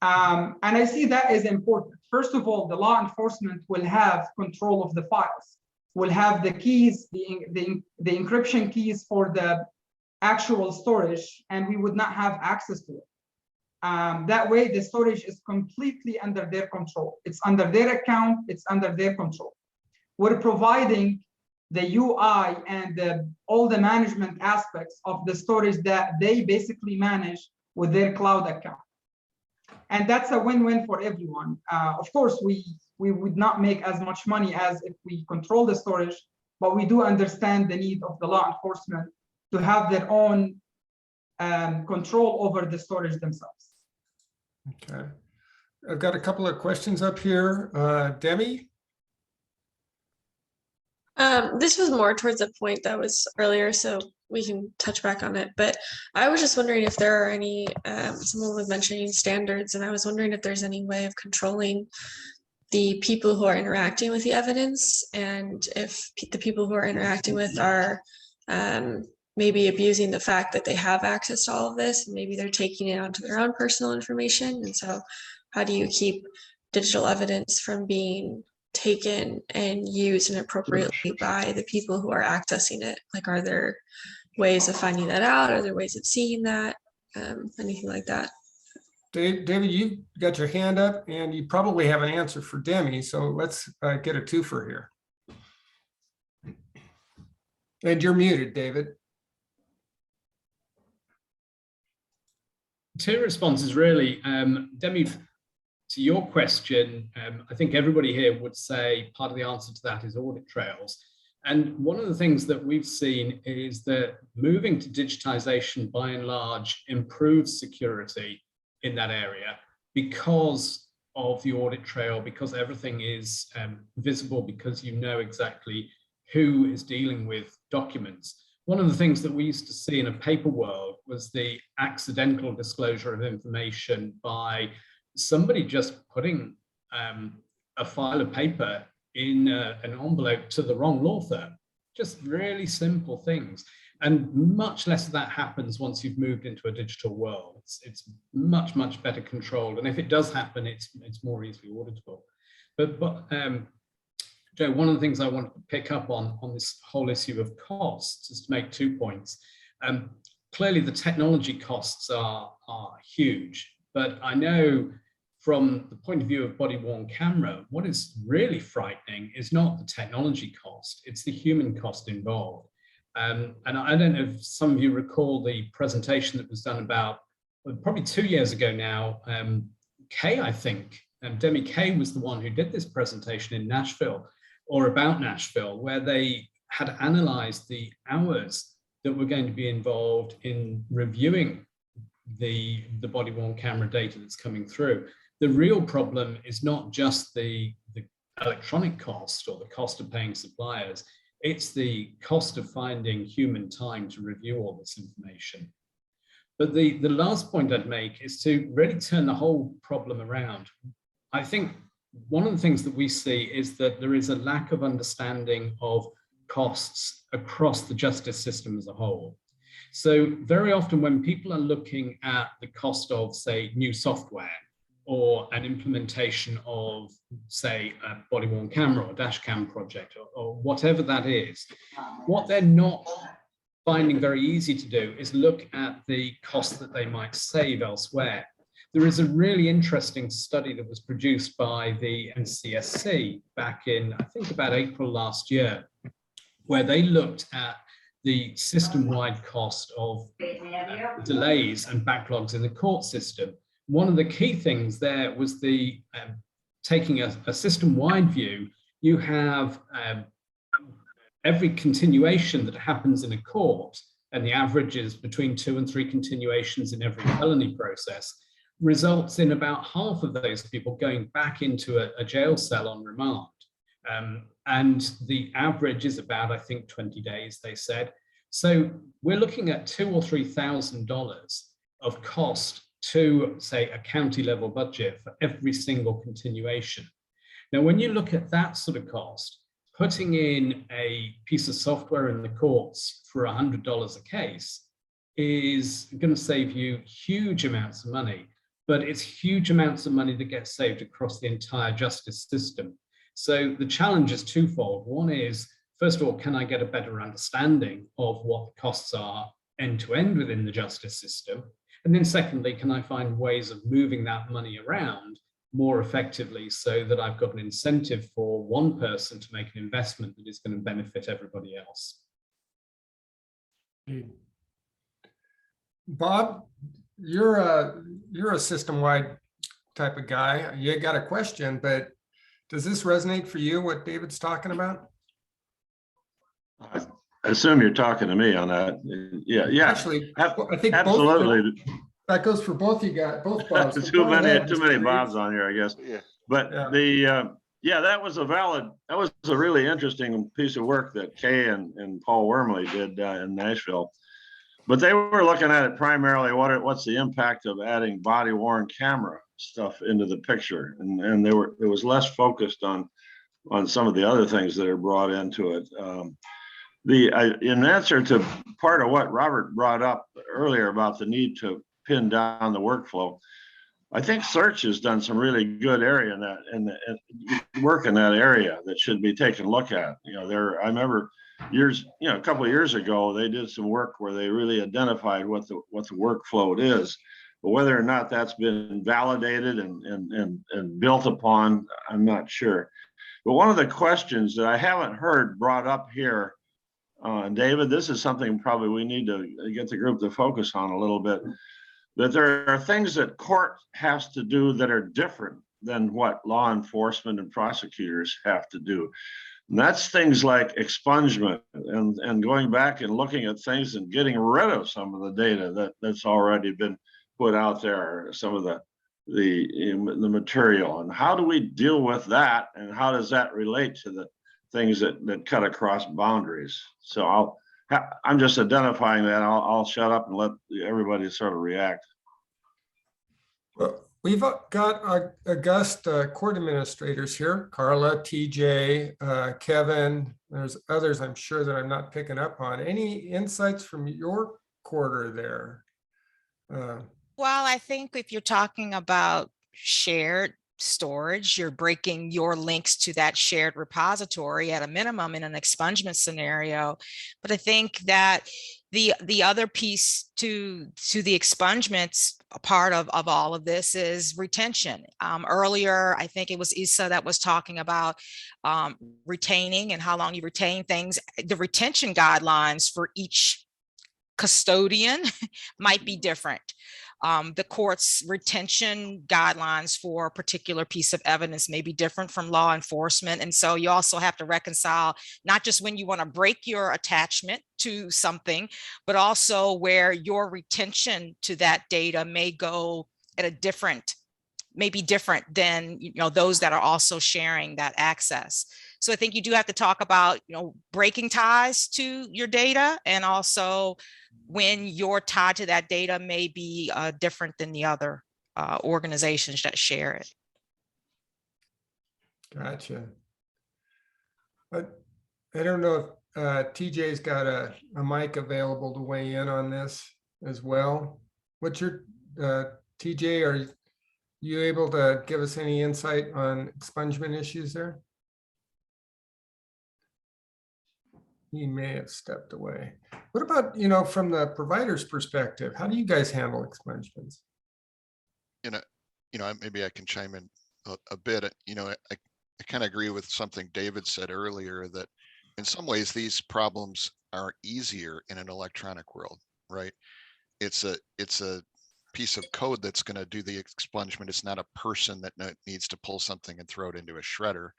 And I see that is important. First of all, the law enforcement will have control of the files, will have the keys, the encryption keys for the actual storage, and we would not have access to it. That way, the storage is completely under their control. It's under their account, it's under their control. We're providing the UI and all the management aspects of the storage that they basically manage with their cloud account. And that's a win-win for everyone. Of course, we would not make as much money as if we control the storage, but we do understand the need of the law enforcement to have their own control over the storage themselves. Okay. I've got a couple of questions up here. Demi? This was more towards a point that was earlier, so we can touch back on it. But I was just wondering if there are any, someone was mentioning standards, and I was wondering if there's any way of controlling the people who are interacting with the evidence, and if the people who are interacting with are maybe abusing the fact that they have access to all of this, and maybe they're taking it onto their own personal information. And so how do you keep digital evidence from being taken and used inappropriately by the people who are accessing it? Like, are there ways of finding that out? Are there ways of seeing that? Anything like that? David, you got your hand up and you probably have an answer for Demi. So let's get a twofer here. And you're muted, David. Two responses really. Demi, to your question, I think everybody here would say part of the answer to that is audit trails. And one of the things that we've seen is that moving to digitization by and large improves security in that area because of the audit trail, because everything is visible, because you know exactly who is dealing with documents. One of the things that we used to see in a paper world was the accidental disclosure of information by somebody just putting a file of paper in an envelope to the wrong law firm. Just really simple things. And much less of that happens once you've moved into a digital world. It's much, much better controlled. And if it does happen, it's more easily auditable. But Joe, one of the things I wanted to pick up on this whole issue of costs is to make 2 points. Clearly, the technology costs are huge, but I know from the point of view of body-worn camera, what is really frightening is not the technology cost, it's the human cost involved. And I don't know if some of you recall the presentation that was done about, probably 2 years ago now, Kay, I think, Demi Kay was the one who did this presentation in Nashville, or about Nashville, where they had analyzed the hours that were going to be involved in reviewing the body-worn camera data that's coming through. The real problem is not just the electronic cost or the cost of paying suppliers, it's the cost of finding human time to review all this information. But the last point I'd make is to really turn the whole problem around. I think one of the things that we see is that there is a lack of understanding of costs across the justice system as a whole. So very often when people are looking at the cost of, say, new software or an implementation of, say, a body-worn camera or dash cam project or whatever that is, what they're not finding very easy to do is look at the cost that they might save elsewhere. There is a really interesting study that was produced by the NCSC back in, I think, about April last year, where they looked at the system-wide cost of delays and backlogs in the court system. One of the key things there was the taking a system-wide view. You have every continuation that happens in a court, and the average is between 2 and 3 continuations in every felony process, results in about half of those people going back into a jail cell on remand. And the average is about, I think, 20 days, they said. So we're looking at $2,000 or $3,000 of cost to, say, a county level budget for every single continuation. Now, when you look at that sort of cost, putting in a piece of software in the courts for $100 a case is going to save you huge amounts of money, but it's huge amounts of money that get saved across the entire justice system. So the challenge is twofold. One is, first of all, can I get a better understanding of what the costs are end to end within the justice system? And then secondly, can I find ways of moving that money around more effectively so that I've got an incentive for one person to make an investment that is going to benefit everybody else. Bob, you're a system-wide type of guy. You got a question, but does this resonate for you, what David's talking about? I assume you're talking to me on that. Yeah. Actually, I think absolutely. That goes for both you guys, both Bobs. So too go ahead, many Mr. Bobs Reeves. on here, I guess. Yeah. But that was a really interesting piece of work that Kay and Paul Wormley did in Nashville. But they were looking at it primarily, what's the impact of adding body worn camera stuff into the picture, and it was less focused on some of the other things that are brought into it. In answer to part of what Robert brought up earlier about the need to pin down the workflow, I think search has done some really good area in that and work in that area that should be taken a look at. I remember a couple of years ago, they did some work where they really identified what the workflow is, but whether or not that's been validated and built upon, I'm not sure. But one of the questions that I haven't heard brought up here, David, this is something probably we need to get the group to focus on a little bit, that there are things that court has to do that are different than what law enforcement and prosecutors have to do. And that's things like expungement and going back and looking at things and getting rid of some of the data that's already been put out there, some of the material. And how do we deal with that? And how does that relate to the things that cut across boundaries? So I'm just identifying that. I'll shut up and let everybody sort of react. Well, we've got our august court administrators here, Carla, TJ, Kevin. There's others I'm sure that I'm not picking up on. Any insights from your quarter there? Well, I think if you're talking about shared storage, you're breaking your links to that shared repository at a minimum in an expungement scenario. But I think that the other piece to the expungements, a part of all of this is retention. Earlier, I think it was Issa that was talking about retaining and how long you retain things. The retention guidelines for each custodian might be different. The court's retention guidelines for a particular piece of evidence may be different from law enforcement. And so you also have to reconcile not just when you want to break your attachment to something, but also where your retention to that data may go at a different, maybe different than those that are also sharing that access. So I think you do have to talk about breaking ties to your data, and also when your tie to that data may be different than the other organizations that share it. Gotcha. But I don't know if TJ's got a mic available to weigh in on this as well. What's your TJ? Are you able to give us any insight on expungement issues there? He may have stepped away. What about, from the provider's perspective, how do you guys handle expungements? Maybe I can chime in a bit. I kind of agree with something David said earlier, that in some ways these problems are easier in an electronic world, right? It's a piece of code that's going to do the expungement. It's not a person that needs to pull something and throw it into a shredder.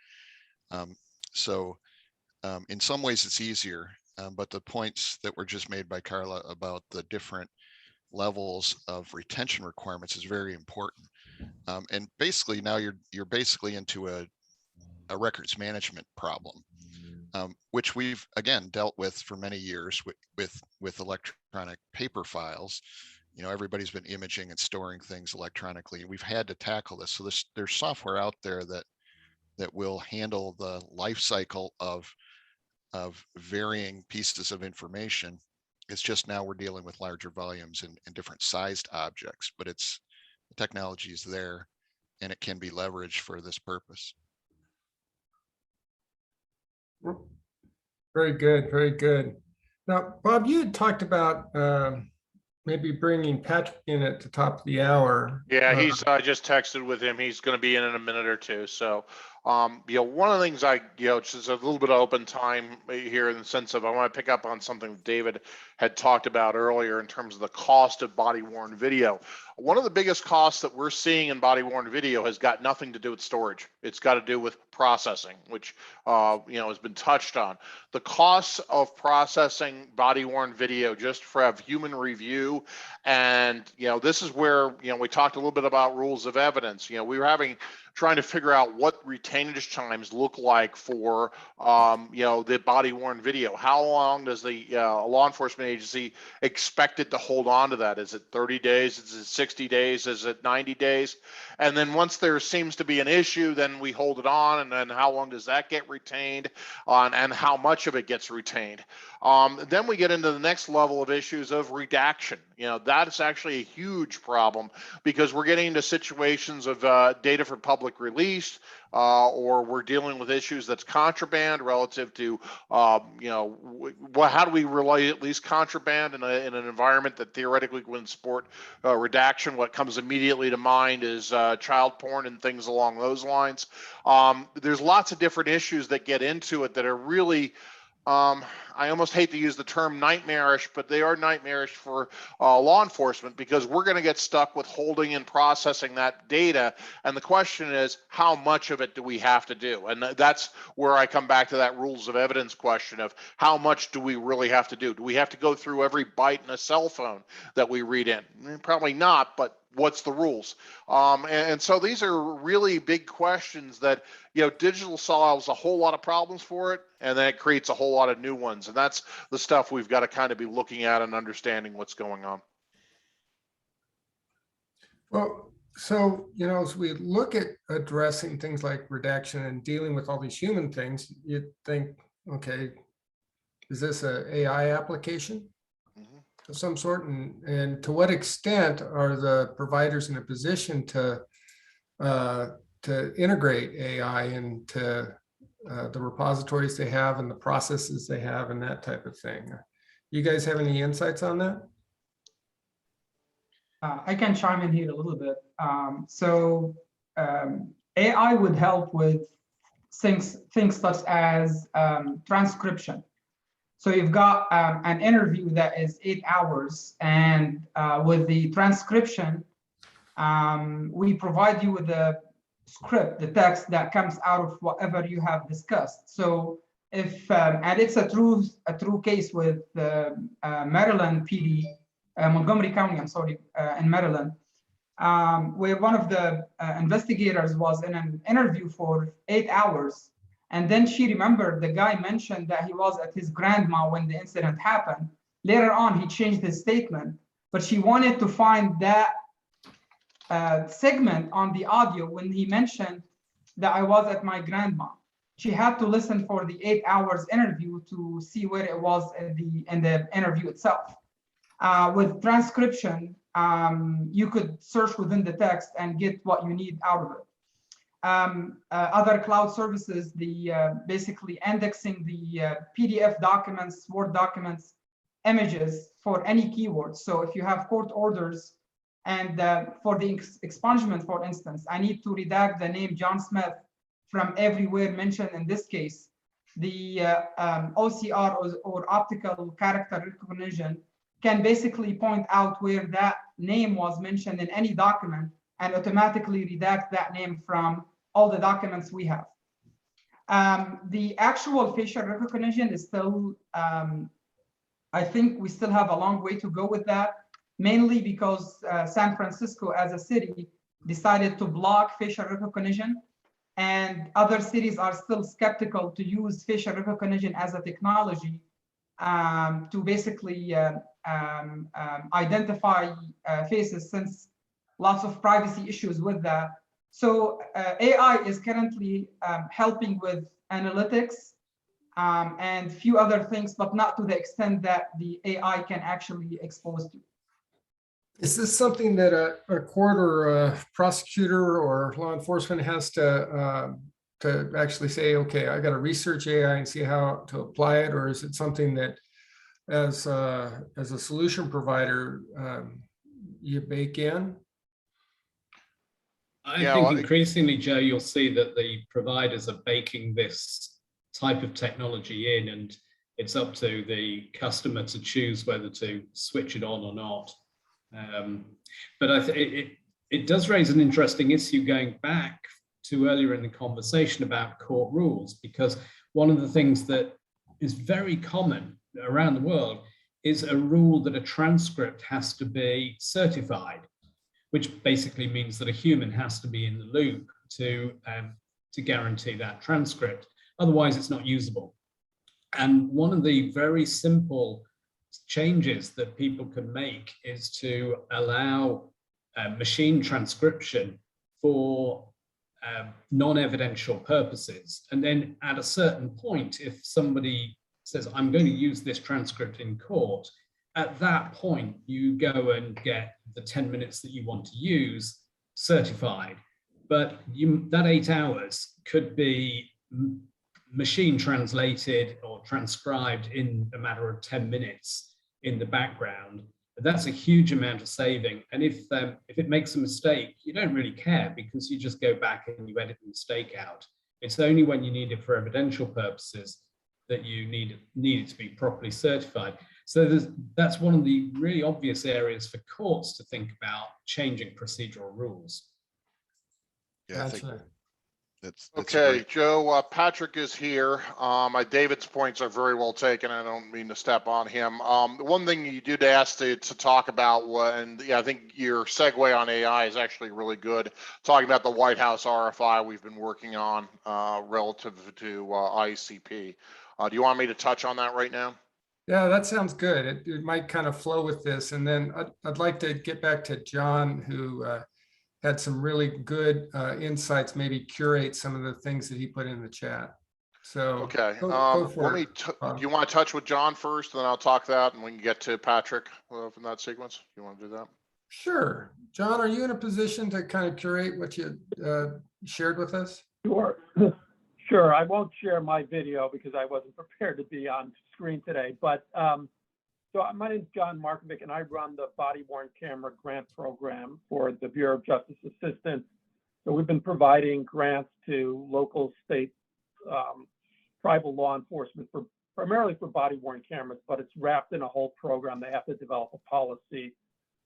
In some ways it's easier, but the points that were just made by Carla about the different levels of retention requirements is very important. And basically now you're basically into a records management problem, which we've again dealt with for many years with electronic paper files. Everybody's been imaging and storing things electronically. We've had to tackle this. So there's software out there that will handle the life cycle of varying pieces of information. It's just now we're dealing with larger volumes and different sized objects, but the technology is there and it can be leveraged for this purpose. Very good, very good. Now, Bob, you had talked about maybe bringing Patrick in at the top of the hour. Yeah, I just texted with him. He's going to be in a minute or two. So, one of the things it's just a little bit of open time here in the sense of I want to pick up on something David had talked about earlier in terms of the cost of body worn video. One of the biggest costs that we're seeing in body worn video has got nothing to do with storage. It's got to do with processing, which, has been touched on. The costs of processing body worn video just for have human review. And, this is where, we talked a little bit about rules of evidence. We were trying to figure out what retainage times look like for, the body worn video. How long does the law enforcement agency expect it to hold on to that? Is it 30 days? Is it 60 days? Is it 90 days? And then once there seems to be an issue, then we hold it on. And then how long does that get retained and how much of it gets retained? Then we get into the next level of issues of redaction. That is actually a huge problem because we're getting into situations of data for public release, or we're dealing with issues that's contraband relative to, how do we relate at least contraband in an environment that theoretically wouldn't support redaction? What comes immediately to mind is child porn and things along those lines. There's lots of different issues that get into it that are really, I almost hate to use the term nightmarish, but they are nightmarish for law enforcement because we're going to get stuck with holding and processing that data. And the question is, how much of it do we have to do? And that's where I come back to that rules of evidence question of how much do we really have to do? Do we have to go through every byte in a cell phone that we read in? Probably not, but what's the rules? And so these are really big questions that, digital solves a whole lot of problems for it, and then it creates a whole lot of new ones. And that's the stuff we've got to kind of be looking at and understanding what's going on. Well, so, as we look at addressing things like redaction and dealing with all these human things, you'd think, okay, is this an AI application of some sort? And to what extent are the providers in a position to integrate AI into the repositories they have and the processes they have and that type of thing? You guys have any insights on that? I can chime in here a little bit. AI would help with things such as transcription. So you've got an interview that is 8 hours, and with the transcription, we provide you with the script, the text that comes out of whatever you have discussed. So if and it's a true case with Maryland PD, Montgomery County, in Maryland, where one of the investigators was in an interview for 8 hours. And then she remembered the guy mentioned that he was at his grandma when the incident happened. Later on, he changed his statement, but she wanted to find that segment on the audio when he mentioned that I was at my grandma. She had to listen for the 8 hours interview to see where it was in the interview itself. With transcription, you could search within the text and get what you need out of it. Other cloud services, basically indexing the PDF documents, Word documents, images for any keywords. So if you have court orders and for the expungement, for instance, I need to redact the name John Smith from everywhere mentioned in this case, the OCR or optical character recognition can basically point out where that name was mentioned in any document and automatically redact that name from all the documents we have. The actual facial recognition is still, I think we still have a long way to go with that, mainly because San Francisco as a city decided to block facial recognition, and other cities are still skeptical to use facial recognition as a technology to basically identify faces, since lots of privacy issues with that. So AI is currently helping with analytics and few other things, but not to the extent that the AI can actually expose to. Is this something that a court or a prosecutor or law enforcement has to actually say, okay, I got to research AI and see how to apply it? Or is it something that as a solution provider, you bake in? I Yeah, think well, increasingly, Joe, you'll see that the providers are baking this type of technology in, and it's up to the customer to choose whether to switch it on or not. But it does raise an interesting issue going back to earlier in the conversation about court rules, because one of the things that is very common around the world is a rule that a transcript has to be certified, which basically means that a human has to be in the loop to guarantee that transcript. Otherwise, it's not usable. And one of the very simple changes that people can make is to allow machine transcription for non-evidential purposes. And then at a certain point, if somebody says, I'm going to use this transcript in court, at that point, you go and get the 10 minutes that you want to use certified. But that 8 hours could be machine translated or transcribed in a matter of 10 minutes in the background. That's a huge amount of saving. And if it makes a mistake, you don't really care, because you just go back and you edit the mistake out. It's only when you need it for evidential purposes that you need it to be properly certified. So that's one of the really obvious areas for courts to think about changing procedural rules. Yeah, I think Gotcha. that's Okay, Joe, Patrick is here. David's points are very well taken. I don't mean to step on him. The one thing you did ask to talk about, and yeah, I think your segue on AI is actually really good. Talking about the White House RFI we've been working on relative to ICP. Do you want me to touch on that right now? Yeah, that sounds good. It might kind of flow with this. And then I'd like to get back to John, who had some really good insights, maybe curate some of the things that he put in the chat. So Okay, go for it. do you want to touch with John first, and then I'll talk that, and we can get to Patrick from that sequence? You want to do that? Sure. John, are you in a position to kind of curate what you shared with us? Sure. Sure. I won't share my video because I wasn't prepared to be on screen today. But so my name is John Markovic, and I run the body-worn camera grant program for the Bureau of Justice Assistance. So we've been providing grants to local, state, tribal law enforcement for primarily for body-worn cameras, but it's wrapped in a whole program. They have to develop a policy.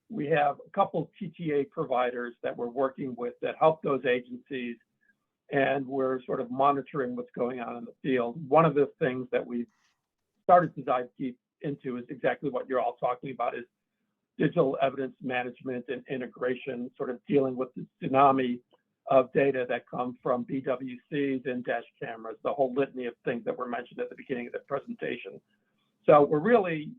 We have a couple TTA providers that we're working with that help those agencies, and we're sort of monitoring what's going on in the field. One of the things that we've started to dive deep into is exactly what you're all talking about, is digital evidence management and integration, sort of dealing with the tsunami of data that come from BWCs and dash cameras, the whole litany of things that were mentioned at the beginning of the presentation. So we're really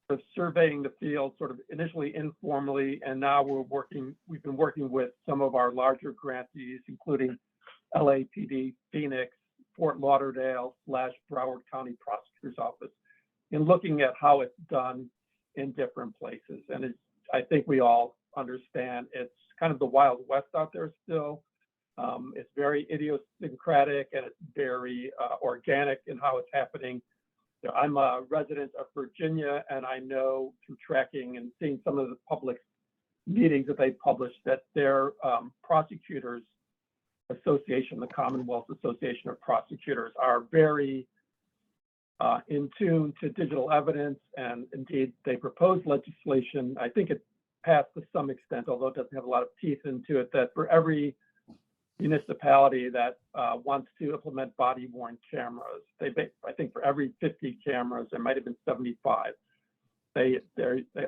sort of surveying the field, sort of initially informally, and now we've been working with some of our larger grantees, including LAPD, Phoenix, Fort Lauderdale / Broward County Prosecutor's Office, in looking at how it's done in different places. And I think we all understand it's kind of the Wild West out there still. It's very idiosyncratic, and it's very organic in how it's happening. You know, I'm a resident of Virginia, and I know through tracking and seeing some of the public meetings that they publish that their prosecutors association, the Commonwealth Association of Prosecutors, are very in tune to digital evidence, and indeed they proposed legislation. I think it passed to some extent, although it doesn't have a lot of teeth into it, that for every municipality that wants to implement body-worn cameras, I think for every 50 cameras, there might have been 75. They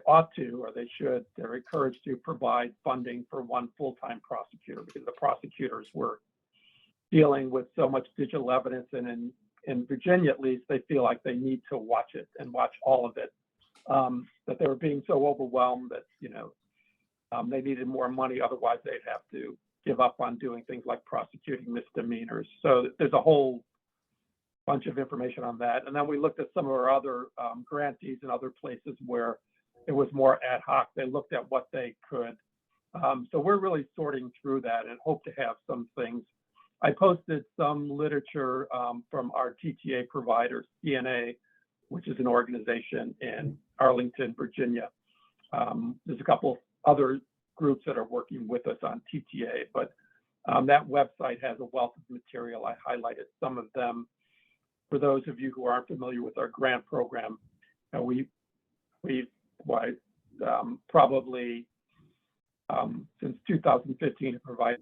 ought to, or they should, they're encouraged to provide funding for one full-time prosecutor, because the prosecutors were dealing with so much digital evidence, and in Virginia, at least, they feel like they need to watch it and watch all of it. That they were being so overwhelmed that, you know, they needed more money. Otherwise, they'd have to give up on doing things like prosecuting misdemeanors. So there's a whole bunch of information on that. And then we looked at some of our other grantees in other places where it was more ad hoc. They looked at what they could. So we're really sorting through that and hope to have some things. I posted some literature from our TTA providers, CNA, which is an organization in Arlington, Virginia. There's a couple other groups that are working with us on TTA, but that website has a wealth of material. I highlighted some of them. For those of you who aren't familiar with our grant program, we've probably since 2015 provided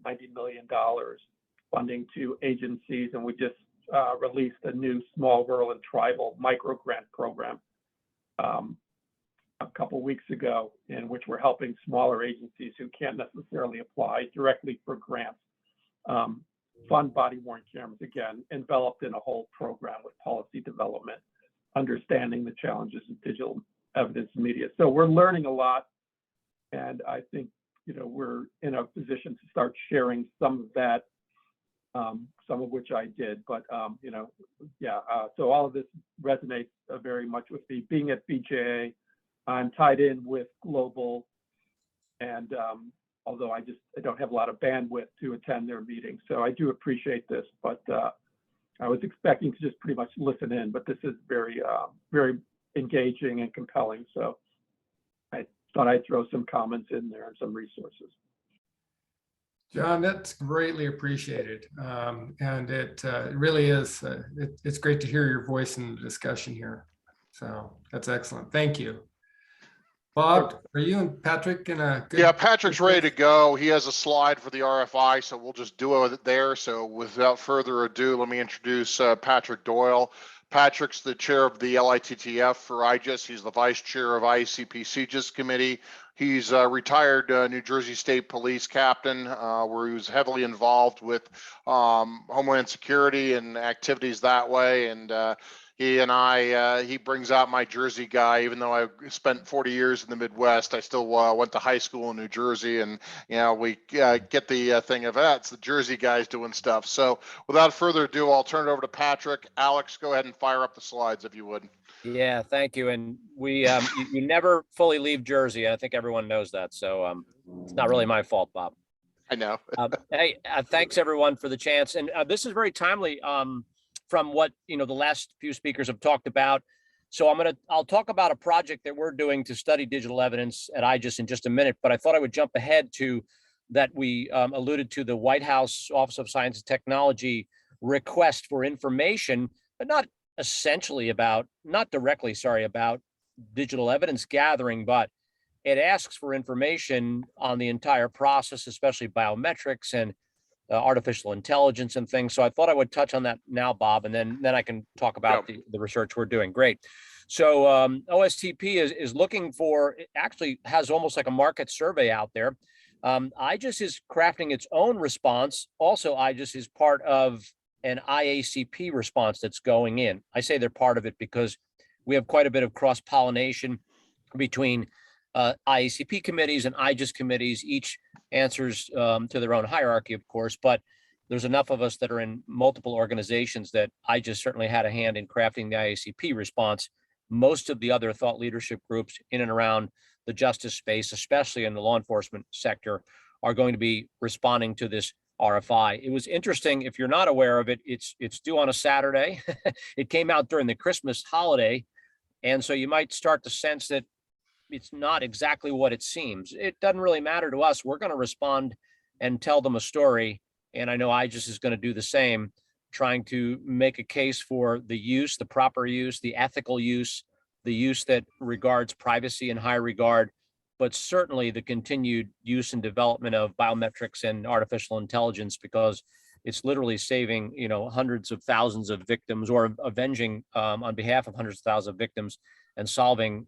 $90 million funding to agencies, and we just released a new small, rural, and tribal micro grant program a couple weeks ago, in which we're helping smaller agencies who can't necessarily apply directly for grants fund body-worn cameras, again, enveloped in a whole program with policy development, understanding the challenges of digital evidence media. So we're learning a lot, and I think, you know, we're in a position to start sharing some of that, some of which I did, but you know, yeah, so all of this resonates very much with me. Being at BJA, I'm tied in with Global, and although I don't have a lot of bandwidth to attend their meetings, so I do appreciate this, but I was expecting to just pretty much listen in, but this is very, very engaging and compelling, so I thought I'd throw some comments in there and some resources. John, that's greatly appreciated. And it really is, it's great to hear your voice in the discussion here. So that's excellent. Thank you. Bob, are you and Patrick in a good? Yeah, Patrick's ready to go. He has a slide for the RFI, so we'll just do it there. So without further ado, let me introduce Patrick Doyle. Patrick's the chair of the LEITTF for IJIS. He's the vice chair of IACP CJIS committee. He's a retired New Jersey State Police captain, where he was heavily involved with Homeland Security and activities that way. And he brings out my Jersey guy. Even though I spent 40 years in the Midwest, I still went to high school in New Jersey, and you know, we get the thing of it's the Jersey guys doing stuff. So without further ado, I'll turn it over to Patrick. Alex, go ahead and fire up the slides if you would. Yeah, thank you. And we you never fully leave Jersey. I think everyone knows that. So it's not really my fault, Bob. I know. Hey, thanks everyone for the chance. And this is very timely from what, you know, the last few speakers have talked about. So I'll talk about a project that we're doing to study digital evidence at IJIS in just a minute, but I thought I would jump ahead to that. We alluded to the White House Office of Science and Technology request for information, but not directly, about digital evidence gathering, but it asks for information on the entire process, especially biometrics and artificial intelligence and things. So I thought I would touch on that now, Bob, and then I can talk about the research we're doing. Great. So OSTP is looking for, it actually has almost like a market survey out there. IJIS is crafting its own response. Also, IJIS is part of an IACP response that's going in. I say they're part of it because we have quite a bit of cross-pollination between IACP committees and IJIS committees. Each answers to their own hierarchy, of course, but there's enough of us that are in multiple organizations that IJIS certainly had a hand in crafting the IACP response. Most of the other thought leadership groups in and around the justice space, especially in the law enforcement sector, are going to be responding to this RFI. It was interesting, if you're not aware of it, it's due on a Saturday. It came out during the Christmas holiday, and so you might start to sense that it's not exactly what it seems. It doesn't really matter to us. We're going to respond and tell them a story, and I know IJIS is going to do the same, trying to make a case for the use, the proper use, the ethical use, the use that regards privacy in high regard, but certainly the continued use and development of biometrics and artificial intelligence, because it's literally saving, you know, hundreds of thousands of victims, or avenging on behalf of hundreds of thousands of victims, and solving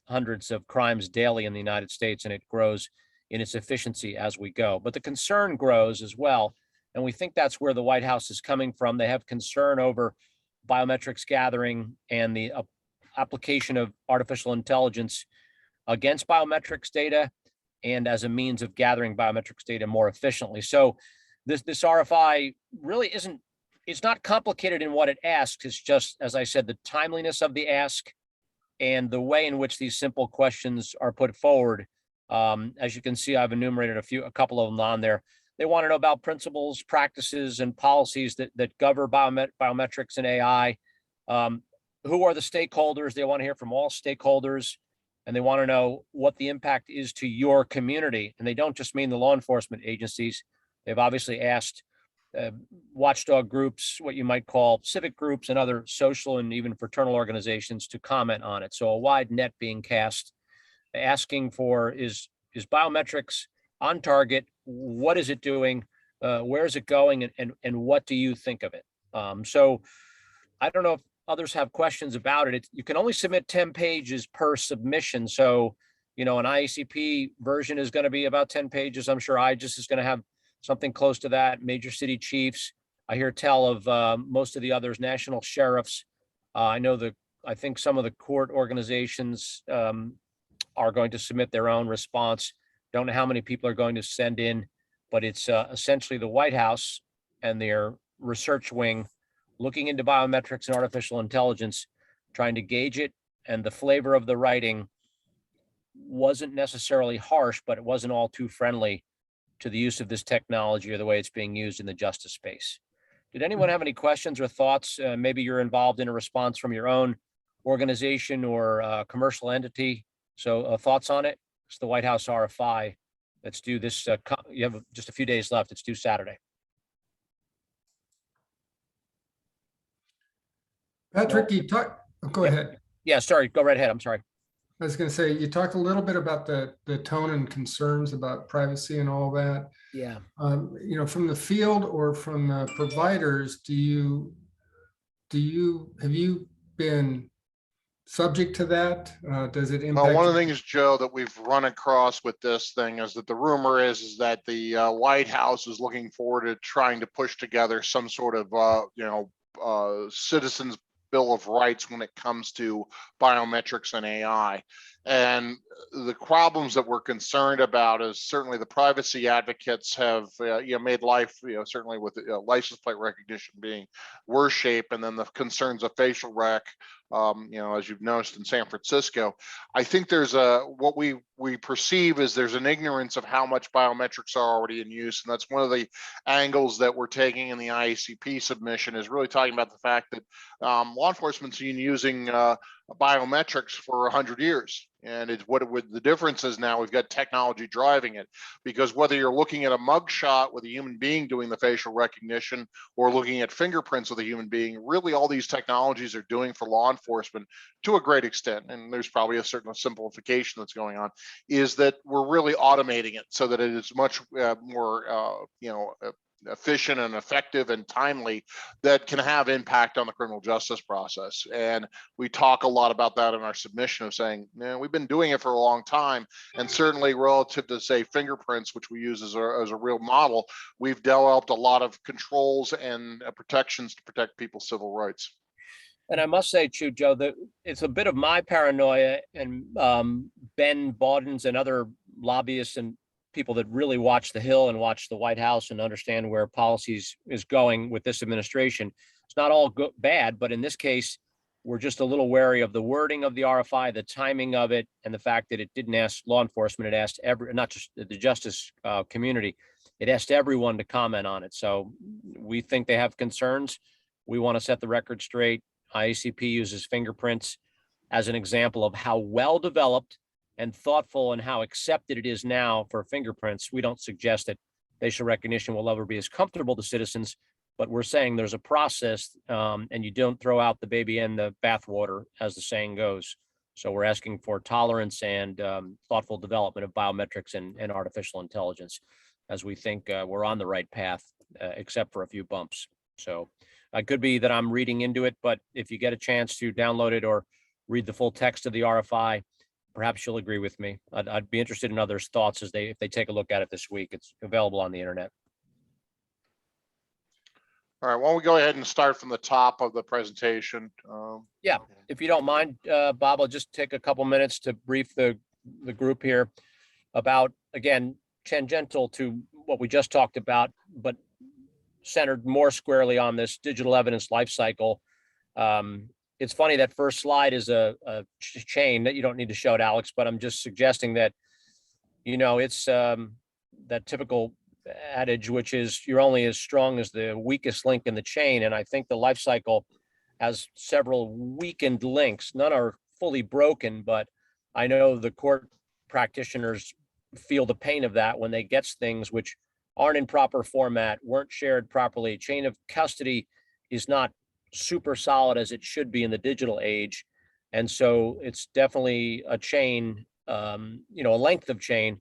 hundreds of crimes daily in the United States, and it grows in its efficiency as we go. But the concern grows as well, and we think that's where the White House is coming from. They have concern over biometrics gathering and the application of artificial intelligence against biometrics data and as a means of gathering biometrics data more efficiently. So this RFI really it's not complicated in what it asks. It's just, as I said, the timeliness of the ask and the way in which these simple questions are put forward. As you can see, I've enumerated a couple of them on there. They want to know about principles, practices, and policies that govern biometrics and AI. who are the stakeholders? They want to hear from all stakeholders, and they want to know what the impact is to your community. And they don't just mean the law enforcement agencies. They've obviously asked watchdog groups, what you might call civic groups, and other social and even fraternal organizations to comment on it. So a wide net being cast, asking for is biometrics on target? What is it doing? Where is it going? And what do you think of it? So I don't know if others have questions about it. You can only submit 10 pages per submission. So, an IACP version is going to be about 10 pages. I'm sure IJIS is going to have something close to that. Major city chiefs. I hear tell of most of the others, national sheriffs. I think some of the court organizations are going to submit their own response. Don't know how many people are going to send in, but it's essentially the White House and their research wing looking into biometrics and artificial intelligence, trying to gauge it. And the flavor of the writing wasn't necessarily harsh, but it wasn't all too friendly to the use of this technology or the way it's being used in the justice space. Did anyone have any questions or thoughts? Maybe you're involved in a response from your own organization or commercial entity. So thoughts on it? It's the White House RFI. Let's do this. You have just a few days left. It's due Saturday. Patrick, you talk, go ahead. Yeah, sorry, go right ahead. I'm sorry. I was going to say, you talked a little bit about the tone and concerns about privacy and all that. Yeah. From the field or from the providers, have you been subject to that? Does it impact? Well, one of the things, Joe, that we've run across with this thing is that the rumor is that the White House is looking forward to trying to push together some sort of, citizens Bill of Rights when it comes to biometrics and AI. And the problems that we're concerned about is certainly the privacy advocates have made life, certainly with license plate recognition being worse shape, and then the concerns of facial rec, as you've noticed in San Francisco. I think there's what we perceive is there's an ignorance of how much biometrics are already in use, and that's one of the angles that we're taking in the IACP submission, is really talking about the fact that law enforcement's been using biometrics for 100 years. And it's the difference is now we've got technology driving it, because whether you're looking at a mugshot with a human being doing the facial recognition or looking at fingerprints with a human being, really all these technologies are doing for law enforcement to a great extent, and there's probably a certain simplification that's going on, is that we're really automating it so that it is much more efficient and effective and timely, that can have impact on the criminal justice process. And we talk a lot about that in our submission, of saying, we've been doing it for a long time. And certainly relative to, say, fingerprints, which we use as a real model, we've developed a lot of controls and protections to protect people's civil rights. And I must say, too, Joe, that it's a bit of my paranoia, and Ben Bawden's and other lobbyists and people that really watch the Hill and watch the White House and understand where policies is going with this administration. It's not all bad, but in this case, we're just a little wary of the wording of the RFI, the timing of it, and the fact that it didn't ask law enforcement. It asked not just the justice community, it asked everyone to comment on it. So we think they have concerns. We want to set the record straight. IACP uses fingerprints as an example of how well developed and thoughtful and how accepted it is now for fingerprints. We don't suggest that facial recognition will ever be as comfortable to citizens, but we're saying there's a process, and you don't throw out the baby in the bathwater, as the saying goes. So we're asking for tolerance and thoughtful development of biometrics and artificial intelligence, as we think we're on the right path, except for a few bumps. So it could be that I'm reading into it, but if you get a chance to download it or read the full text of the RFI, perhaps you'll agree with me. I'd be interested in others' thoughts if they take a look at it this week. It's available on the internet. All right, why don't we go ahead and start from the top of the presentation? Yeah, if you don't mind, Bob, I'll just take a couple minutes to brief the group here about, again, tangential to what we just talked about, but centered more squarely on this digital evidence lifecycle. It's funny, that first slide is a chain that you don't need to show it, Alex, but I'm just suggesting that, it's that typical adage, which is you're only as strong as the weakest link in the chain. And I think the life cycle has several weakened links. None are fully broken, but I know the court practitioners feel the pain of that when they get things which aren't in proper format, weren't shared properly. Chain of custody is not super solid as it should be in the digital age. And so it's definitely a chain, you know, a length of chain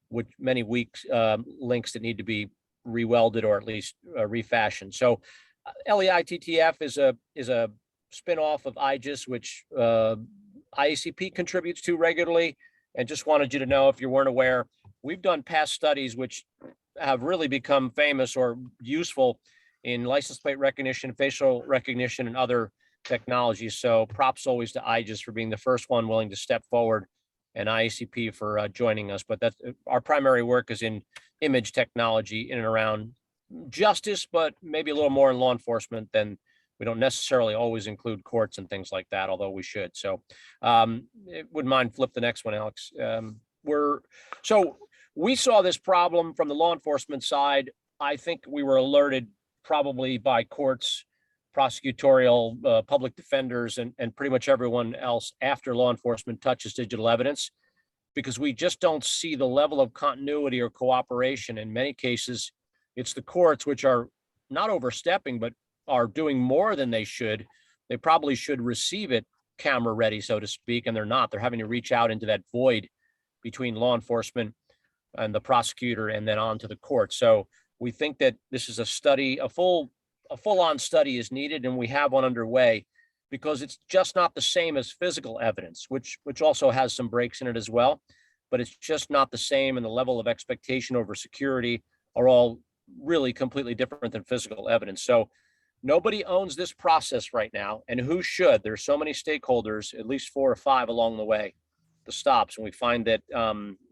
with many weak links that need to be rewelded or at least refashioned. So LEITTF is a spin-off of IJIS, which IACP contributes to regularly. And just wanted you to know, if you weren't aware, we've done past studies which have really become famous or useful in license plate recognition, facial recognition, and other technologies. So props always to IJIS for being the first one willing to step forward, and IACP for joining us. But that's our primary work is in image technology in and around justice, but maybe a little more in law enforcement than we don't necessarily always include courts and things like that, although we should. So wouldn't mind flip the next one, Alex. So we saw this problem from the law enforcement side. I think we were alerted probably by courts, prosecutorial, public defenders, and pretty much everyone else after law enforcement touches digital evidence, because we just don't see the level of continuity or cooperation. In many cases, it's the courts which are not overstepping, but are doing more than they should. They probably should receive it camera ready, so to speak, and they're not. They're having to reach out into that void between law enforcement and the prosecutor and then on to the court. So we think that this is a study, a full-on study is needed, and we have one underway, because it's just not the same as physical evidence, which also has some breaks in it as well, but it's just not the same, and the level of expectation over security are all really completely different than physical evidence. So nobody owns this process right now, and who should? There's so many stakeholders, at least 4 or 5 along the way, the stops, and we find that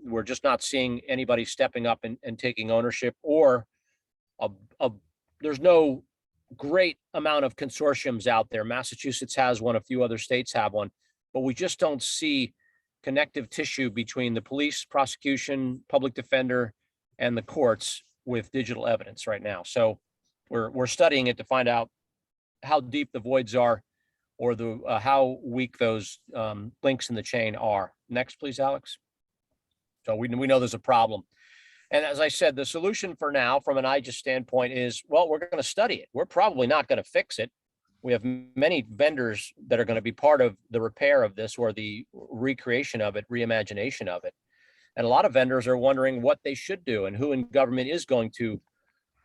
we're just not seeing anybody stepping up and taking ownership, or there's no great amount of consortiums out there. Massachusetts has one, a few other states have one, but we just don't see connective tissue between the police, prosecution, public defender, and the courts with digital evidence right now. So we're studying it to find out how deep the voids are, or the how weak those links in the chain are. Next, please, Alex. So we know there's a problem. And as I said, the solution for now, from an IJIS standpoint, is, well, we're going to study it. We're probably not going to fix it. We have many vendors that are going to be part of the repair of this, or the recreation of it, reimagination of it. And a lot of vendors are wondering what they should do, and who in government is going to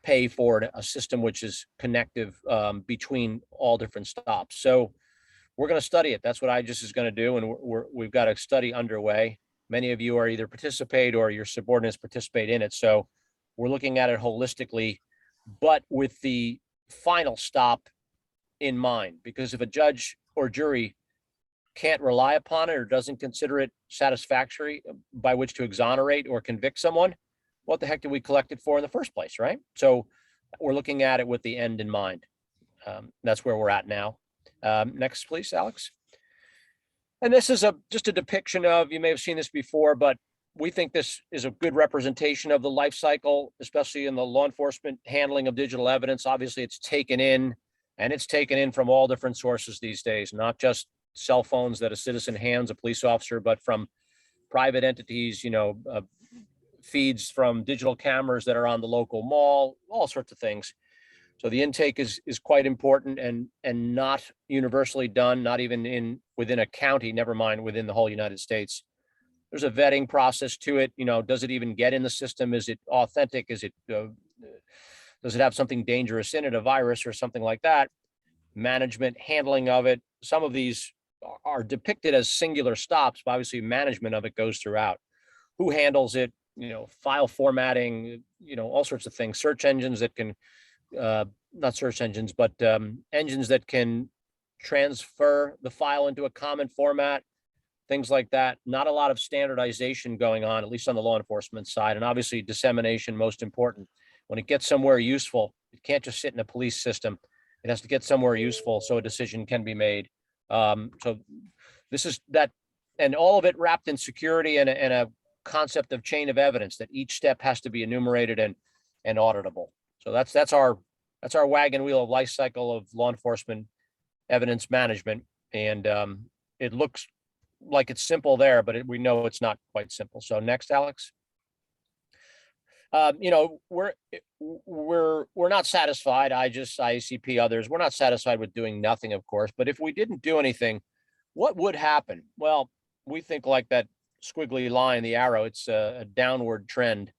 pay for a system which is connective between all different stops. So we're going to study it. That's what IJIS is going to do. And we've got a study underway. Many of you are either participate or your subordinates participate in it. So we're looking at it holistically, but with the final stop in mind, because if a judge or jury can't rely upon it, or doesn't consider it satisfactory by which to exonerate or convict someone, what the heck did we collect it for in the first place, right? So we're looking at it with the end in mind. That's where we're at now. Next, please, Alex. And this is just a depiction of, you may have seen this before, but we think this is a good representation of the life cycle, especially in the law enforcement handling of digital evidence. Obviously, it's taken in, and it's taken in from all different sources these days, not just cell phones that a citizen hands a police officer, but from private entities, feeds from digital cameras that are on the local mall, all sorts of things. So the intake is quite important, and not universally done, not even within a county, never mind within the whole United States. There's a vetting process to it. Does it even get in the system? Is it authentic? Does it have something dangerous in it, a virus or something like that? Management, handling of it. Some of these are depicted as singular stops, but obviously management of it goes throughout. Who handles it? File formatting, all sorts of things. Search engines that can, not search engines, but engines that can transfer the file into a common format, things like that. Not a lot of standardization going on, at least on the law enforcement side. And obviously dissemination, most important. When it gets somewhere useful, it can't just sit in a police system. It has to get somewhere useful so a decision can be made. So this is that, and all of it wrapped in security and a concept of chain of evidence, that each step has to be enumerated and auditable. So that's our wagon wheel of life cycle of law enforcement evidence management. And it looks like it's simple there, but we know it's not quite simple. So next, Alex. You know, we're not satisfied. IJIS, IACP, others, we're not satisfied with doing nothing, of course. But if we didn't do anything, what would happen? Well, we think like that squiggly line, the arrow, it's a downward trend,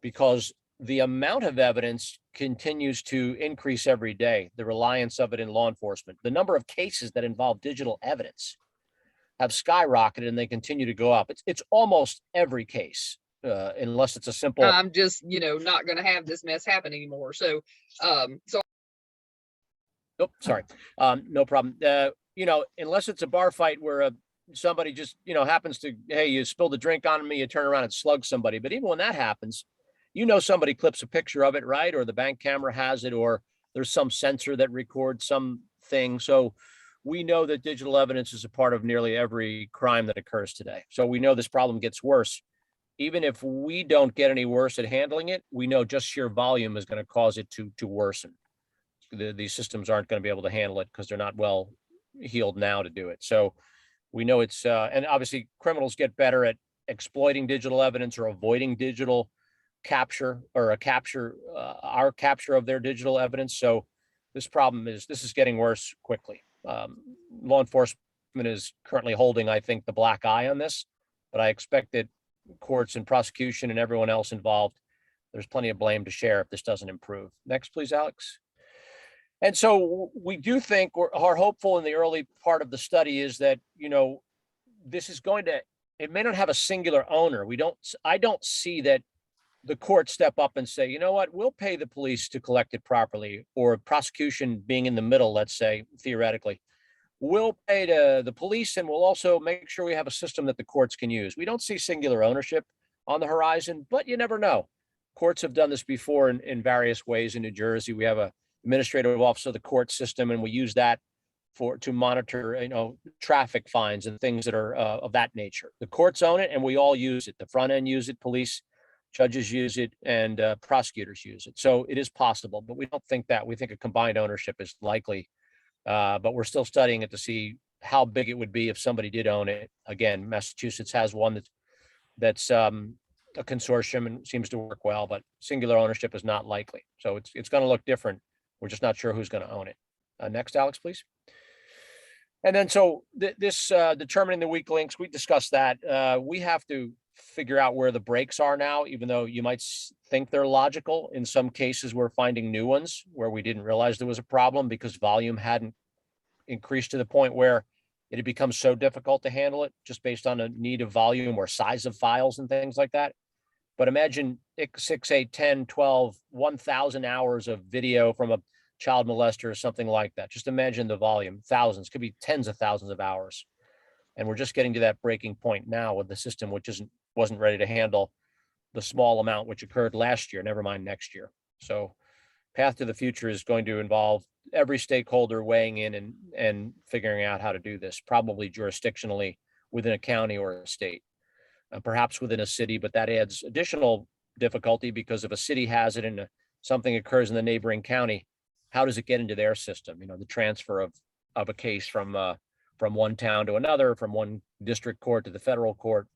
because the amount of evidence continues to increase every day. The reliance of it in law enforcement, the number of cases that involve digital evidence have skyrocketed, and they continue to go up. It's almost every case. Unless it's a simple. I'm just, not going to have this mess happen anymore. So, Oh, sorry. No problem. Unless it's a bar fight where somebody just, happens to, hey, you spilled a drink on me, you turn around and slug somebody. But even when that happens, somebody clips a picture of it, right? Or the bank camera has it, or there's some sensor that records something. So we know that digital evidence is a part of nearly every crime that occurs today. So we know this problem gets worse. Even if we don't get any worse at handling it, we know just sheer volume is going to cause it to worsen. These systems aren't going to be able to handle it because they're not well healed now to do it. So we know it's, and obviously criminals get better at exploiting digital evidence or avoiding digital capture or our capture of their digital evidence. So this is getting worse quickly. Law enforcement is currently holding, I think, the black eye on this, but I expect that courts and prosecution and everyone else involved, there's plenty of blame to share if this doesn't improve. Next, please, Alex. And so we do think are hopeful in the early part of the study is that, this is it may not have a singular owner. I don't see that the courts step up and say, you know what, we'll pay the police to collect it properly, or prosecution being in the middle, let's say, theoretically. We'll pay to the police, and we'll also make sure we have a system that the courts can use. We don't see singular ownership on the horizon, but you never know. Courts have done this before in various ways. In New Jersey, we have an administrative office of the court system, and we use that to monitor, traffic fines and things that are of that nature. The courts own it, and we all use it. The front end use it, police, judges use it, and prosecutors use it. So it is possible, but we don't think that. We think a combined ownership is likely. But we're still studying it to see how big it would be if somebody did own it. Again, Massachusetts has one that's a consortium and seems to work well, but singular ownership is not likely. So it's going to look different. We're just not sure who's going to own it. Next, Alex, please. And then so this determining the weak links, we discussed that. We have to figure out where the breaks are now, even though you might think they're logical. In some cases, we're finding new ones where we didn't realize there was a problem because volume hadn't increased to the point where it had become so difficult to handle it just based on a need of volume or size of files and things like that. But imagine 6, 8, 10, 12, 1,000 hours of video from a child molester or something like that. Just imagine the volume, thousands, could be tens of thousands of hours. And we're just getting to that breaking point now with the system, which wasn't ready to handle the small amount which occurred last year, never mind next year. So path to the future is going to involve every stakeholder weighing in and figuring out how to do this, probably jurisdictionally within a county or a state, perhaps within a city, but that adds additional difficulty because if a city has it and something occurs in the neighboring county, how does it get into their system? The transfer of a case from one town to another, from one district court to the federal court.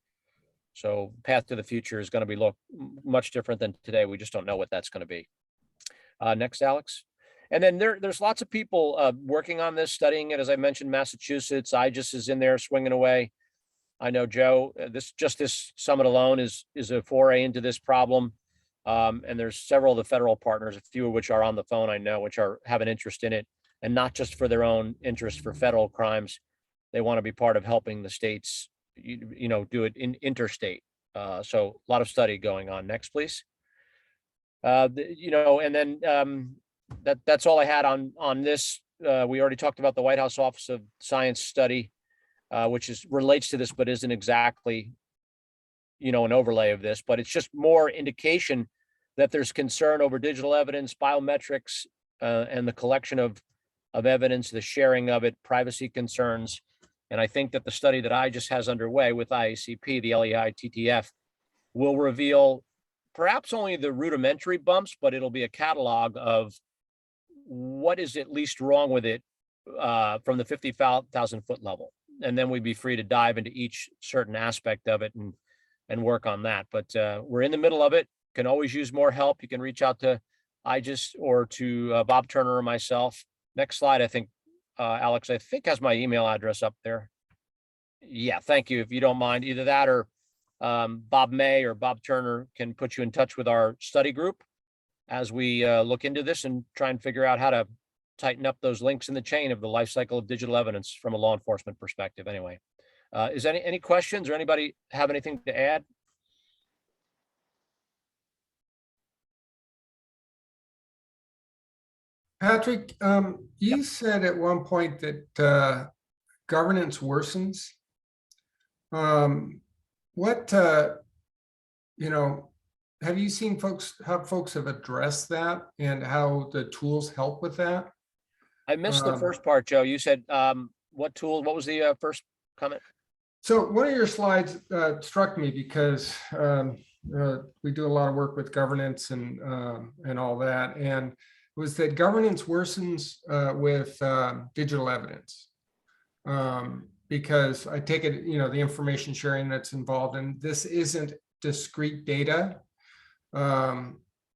So path to the future is going to look much different than today. We just don't know what that's going to be. Next, Alex. And then there's lots of people working on this, studying it. As I mentioned, Massachusetts, IJIS is in there swinging away. I know, Joe, this summit alone is a foray into this problem. And there's several of the federal partners, a few of which are on the phone, I know, which have an interest in it, and not just for their own interest for federal crimes. They want to be part of helping the states, do it in interstate. So a lot of study going on. Next, please. And then that's all I had on this. We already talked about the White House Office of Science study, which relates to this, but isn't exactly, an overlay of this, but it's just more indication that there's concern over digital evidence, biometrics, and the collection of evidence, the sharing of it, privacy concerns. And I think that the study that IJIS has underway with IACP, the LEITTF, will reveal perhaps only the rudimentary bumps, but it'll be a catalog of what is at least wrong with it from the 50,000 foot level. And then we'd be free to dive into each certain aspect of it and work on that. But we're in the middle of it. Can always use more help. You can reach out to IJIS or to Bob Turner or myself. Next slide, I think, Alex, I think has my email address up there. Yeah, thank you. If you don't mind, either that or Bob May or Bob Turner can put you in touch with our study group as we look into this and try and figure out how to tighten up those links in the chain of the life cycle of digital evidence from a law enforcement perspective. Anyway, is any questions or anybody have anything to add? Patrick, you said at one point that governance worsens. Have you seen how folks have addressed that and how the tools help with that? I missed the first part, Joe. You said what tool? What was the first comment? So one of your slides struck me because we do a lot of work with governance and all that, and it was that governance worsens with digital evidence. Because I take it, the information sharing that's involved, and this isn't discrete data.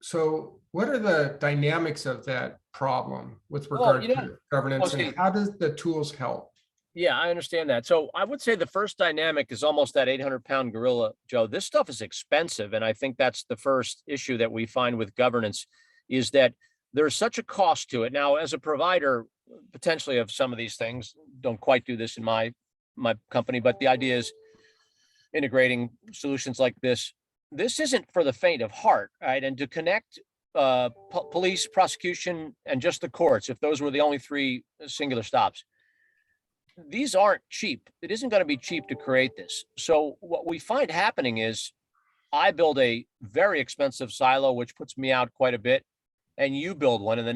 So what are the dynamics of that problem with regard to governance, and how does the tools help? Yeah, I understand that. So I would say the first dynamic is almost that 800-pound gorilla, Joe. This stuff is expensive. And I think that's the first issue that we find with governance is that there's such a cost to it. Now, as a provider, potentially of some of these things, don't quite do this in my company, but the idea is integrating solutions like this. This isn't for the faint of heart, right? And to connect police, prosecution, and just the courts, if those were the only three singular stops, these aren't cheap. It isn't going to be cheap to create this. So what we find happening is I build a very expensive silo, which puts me out quite a bit, and you build one, and the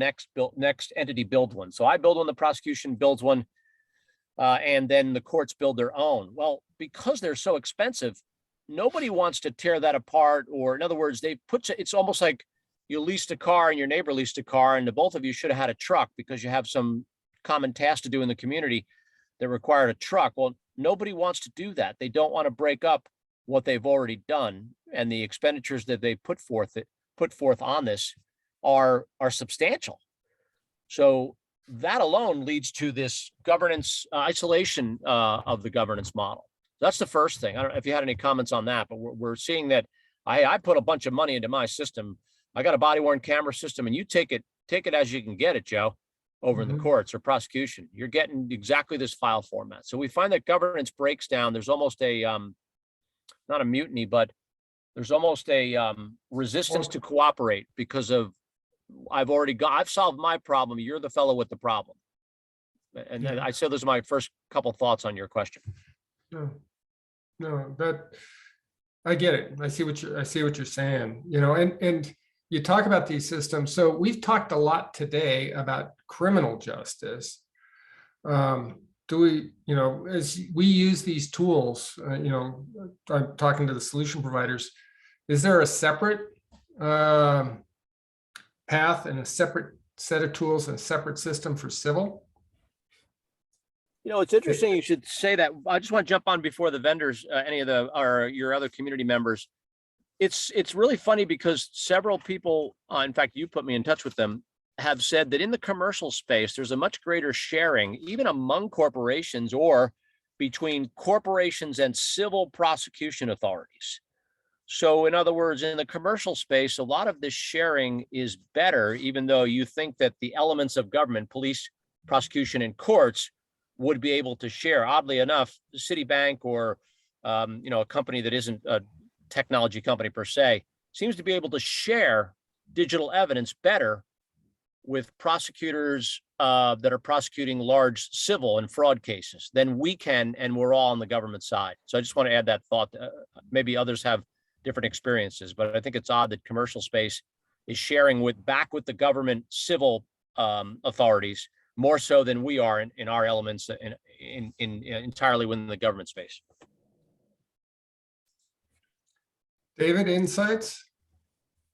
next entity builds one. So I build one, the prosecution builds one, and then the courts build their own. Well, because they're so expensive, nobody wants to tear that apart. Or in other words, it's almost like you leased a car and your neighbor leased a car, and the both of you should have had a truck because you have some common task to do in the community that required a truck. Well, nobody wants to do that. They don't want to break up what they've already done, and the expenditures that they put forth on this are substantial. So that alone leads to this governance isolation of the governance model. That's the first thing. I don't know if you had any comments on that, but we're seeing that I put a bunch of money into my system. I got a body-worn camera system, and you take it as you can get it, Joe, over in the courts or prosecution. You're getting exactly this file format. So we find that governance breaks down. There's almost a not a mutiny, but there's almost a resistance to cooperate because of I've solved my problem. You're the fellow with the problem. And I said those are my first couple thoughts on your question. No, that I get it. I see what you're saying, and you talk about these systems. So we've talked a lot today about criminal justice. Do we, as we use these tools, I'm talking to the solution providers, is there a separate path and a separate set of tools and a separate system for civil? It's interesting you should say that. I just want to jump on before the vendors, or your other community members. It's really funny because several people, in fact, you put me in touch with them, have said that in the commercial space, there's a much greater sharing, even among corporations or between corporations and civil prosecution authorities. So in other words, in the commercial space, a lot of this sharing is better, even though you think that the elements of government, police, prosecution, and courts would be able to share. Oddly enough, Citibank or a company that isn't a technology company per se seems to be able to share digital evidence better with prosecutors that are prosecuting large civil and fraud cases than we can, and we're all on the government side. So I just want to add that thought. Maybe others have different experiences, but I think it's odd that commercial space is sharing back with the government civil authorities more so than we are in our elements in entirely within the government space. David, insights?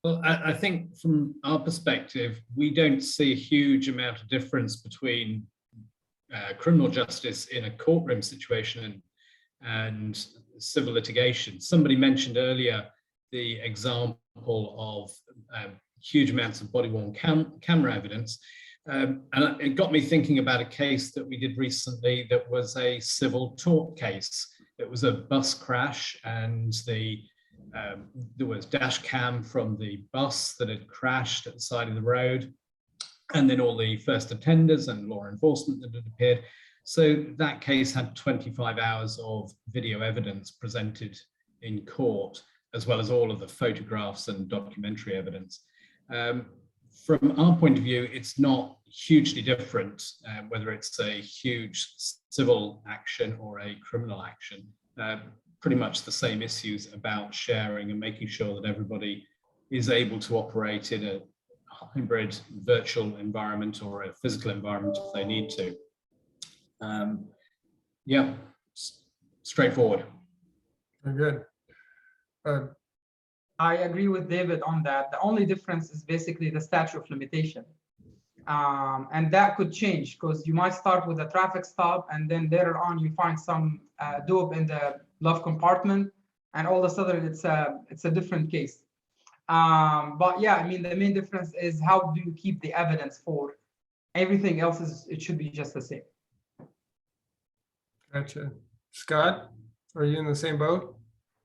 Well, I think from our perspective, we don't see a huge amount of difference between criminal justice in a courtroom situation and civil litigation. Somebody mentioned earlier the example of huge amounts of body-worn camera evidence. And it got me thinking about a case that we did recently that was a civil tort case. It was a bus crash, and there was dash cam from the bus that had crashed at the side of the road, and then all the first attenders and law enforcement that had appeared. So that case had 25 hours of video evidence presented in court, as well as all of the photographs and documentary evidence. From our point of view, it's not hugely different, whether it's a huge civil action or a criminal action. Pretty much the same issues about sharing and making sure that everybody is able to operate in a hybrid virtual environment or a physical environment if they need to. Yeah, straightforward. Very good. I agree with David on that. The only difference is basically the statute of limitation. And that could change because you might start with a traffic stop and then later on you find some dope in the glove compartment, and all of a sudden it's a different case. But yeah, I mean, the main difference is how do you keep the evidence for everything else it should be just the same. Gotcha. Scott, are you in the same boat?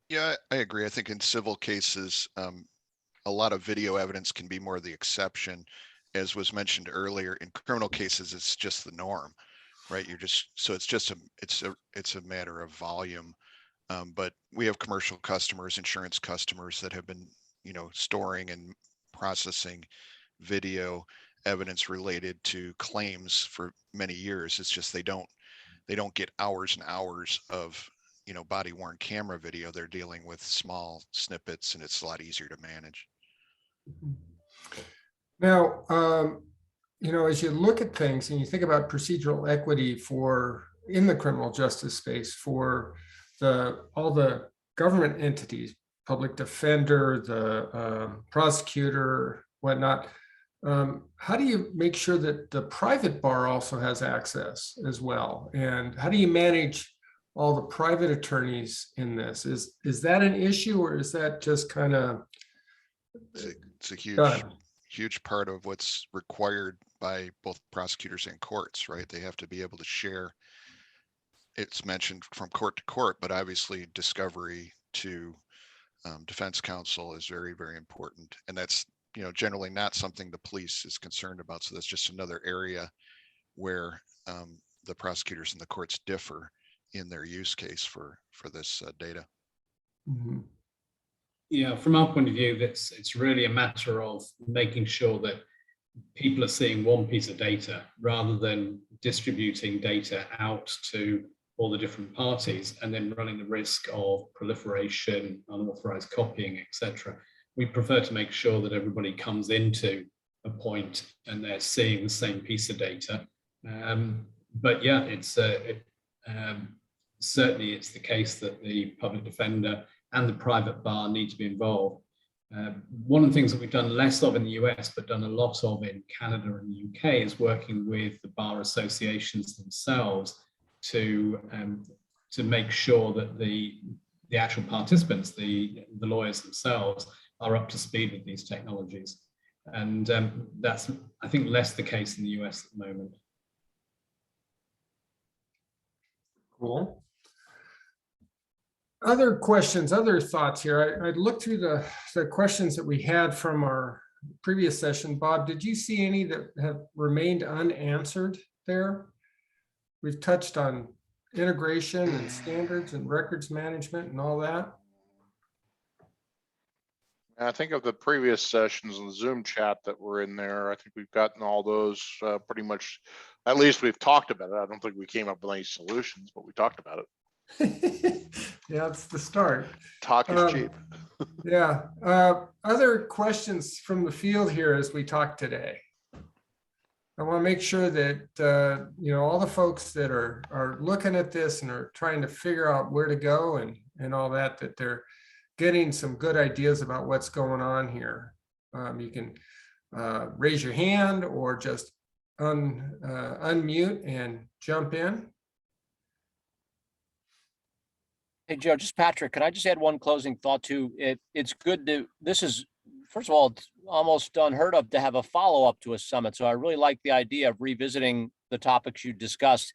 Yeah, I agree. I think in civil cases, a lot of video evidence can be more the exception. As was mentioned earlier, in criminal cases, it's just the norm, right? It's a matter of volume. But we have commercial customers, insurance customers that have been, storing and processing video evidence related to claims for many years. It's just they don't get hours and hours of body worn camera video. They're dealing with small snippets, and it's a lot easier to manage. Now, as you look at things and you think about procedural equity in the criminal justice space for all the government entities, public defender, the prosecutor, whatnot, how do you make sure that the private bar also has access as well? And how do you manage all the private attorneys in this? Is that an issue, or is that just kind of? It's a huge part of what's required by both prosecutors and courts, right? They have to be able to share. It's mentioned from court to court, but obviously discovery to defense counsel is very, very important. And that's, generally not something the police is concerned about. So that's just another area where the prosecutors and the courts differ in their use case for this data. Mm-hmm. Yeah, from our point of view, it's really a matter of making sure that people are seeing one piece of data rather than distributing data out to all the different parties and then running the risk of proliferation, unauthorized copying, etc. We prefer to make sure that everybody comes into a point and they're seeing the same piece of data. But yeah, certainly it's the case that the public defender and the private bar need to be involved. One of the things that we've done less of in the US, but done a lot of in Canada and the UK, is working with the bar associations themselves to make sure that the actual participants, the lawyers themselves, are up to speed with these technologies. And that's, I think, less the case in the US at the moment. Cool. Other questions, other thoughts here. I looked through the questions that we had from our previous session. Bob, did you see any that have remained unanswered there? We've touched on integration and standards and records management and all that. I think of the previous sessions in the Zoom chat that were in there, I think we've gotten all those pretty much, at least we've talked about it. I don't think we came up with any solutions, but we talked about it. Yeah, it's the start. Talk is cheap. Yeah. Other questions from the field here as we talk today? I want to make sure that all the folks that are looking at this and are trying to figure out where to go and all that they're getting some good ideas about what's going on here. You can raise your hand or just unmute and jump in. Hey, Joe, just Patrick, can I just add one closing thought too? It's good to, this is, first of all, it's almost unheard of to have a follow-up to a summit. So I really like the idea of revisiting the topics you discussed.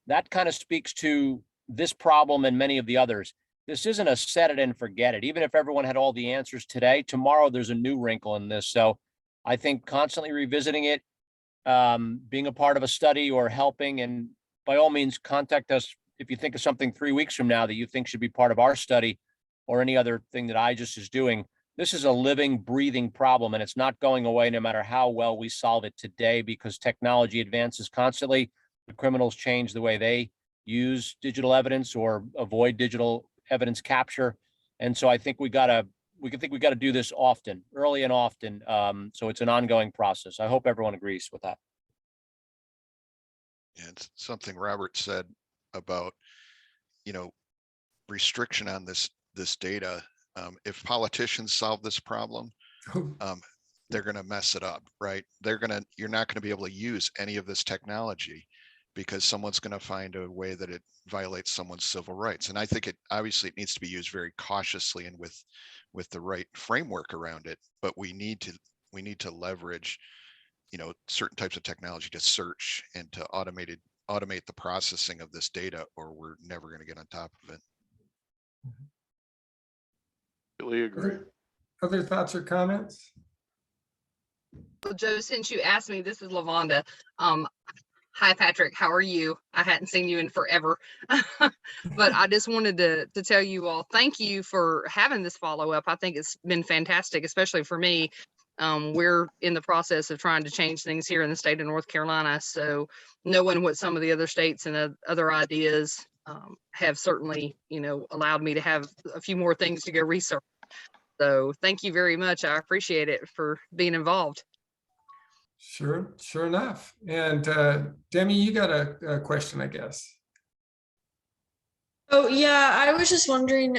That kind of speaks to this problem and many of the others. This isn't a set it and forget it. Even if everyone had all the answers today, tomorrow there's a new wrinkle in this. So I think constantly revisiting it, being a part of a study or helping, and by all means, contact us if you think of something 3 weeks from now that you think should be part of our study or any other thing that IJIS is doing. This is a living, breathing problem, and it's not going away no matter how well we solve it today, because technology advances constantly. The criminals change the way they use digital evidence or avoid digital evidence capture. And so I think we gotta do this often, early and often. So it's an ongoing process. I hope everyone agrees with that. Yeah, it's something Robert said about, restriction on this data. If politicians solve this problem, they're going to mess it up, right? You're not going to be able to use any of this technology because someone's going to find a way that it violates someone's civil rights. And I think it needs to be used very cautiously and with the right framework around it. But we need to leverage, certain types of technology to search and to automate the processing of this data, or we're never going to get on top of it. Completely agree. Other thoughts or comments? Well, Joe, since you asked me, this is LaVonda. Hi, Patrick. How are you? I hadn't seen you in forever, but I just wanted to tell you all, thank you for having this follow up. I think it's been fantastic, especially for me. We're in the process of trying to change things here in the state of North Carolina. So knowing what some of the other states and other ideas have certainly, allowed me to have a few more things to go research. So thank you very much. I appreciate it for being involved. Sure enough. And Demi, you got a question, I guess. Oh yeah, I was just wondering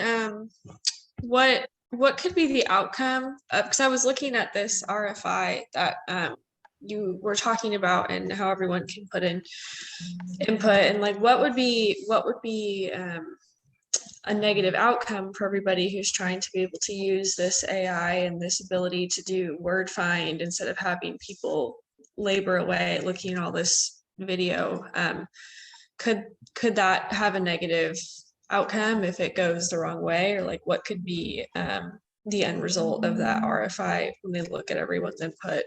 what could be the outcome, because I was looking at this RFI that you were talking about and how everyone can put in input, and like what would be a negative outcome for everybody who's trying to be able to use this AI and this ability to do word find instead of having people labor away looking at all this video. Could that have a negative outcome if it goes the wrong way, or like what could be the end result of that RFI when they look at everyone's input?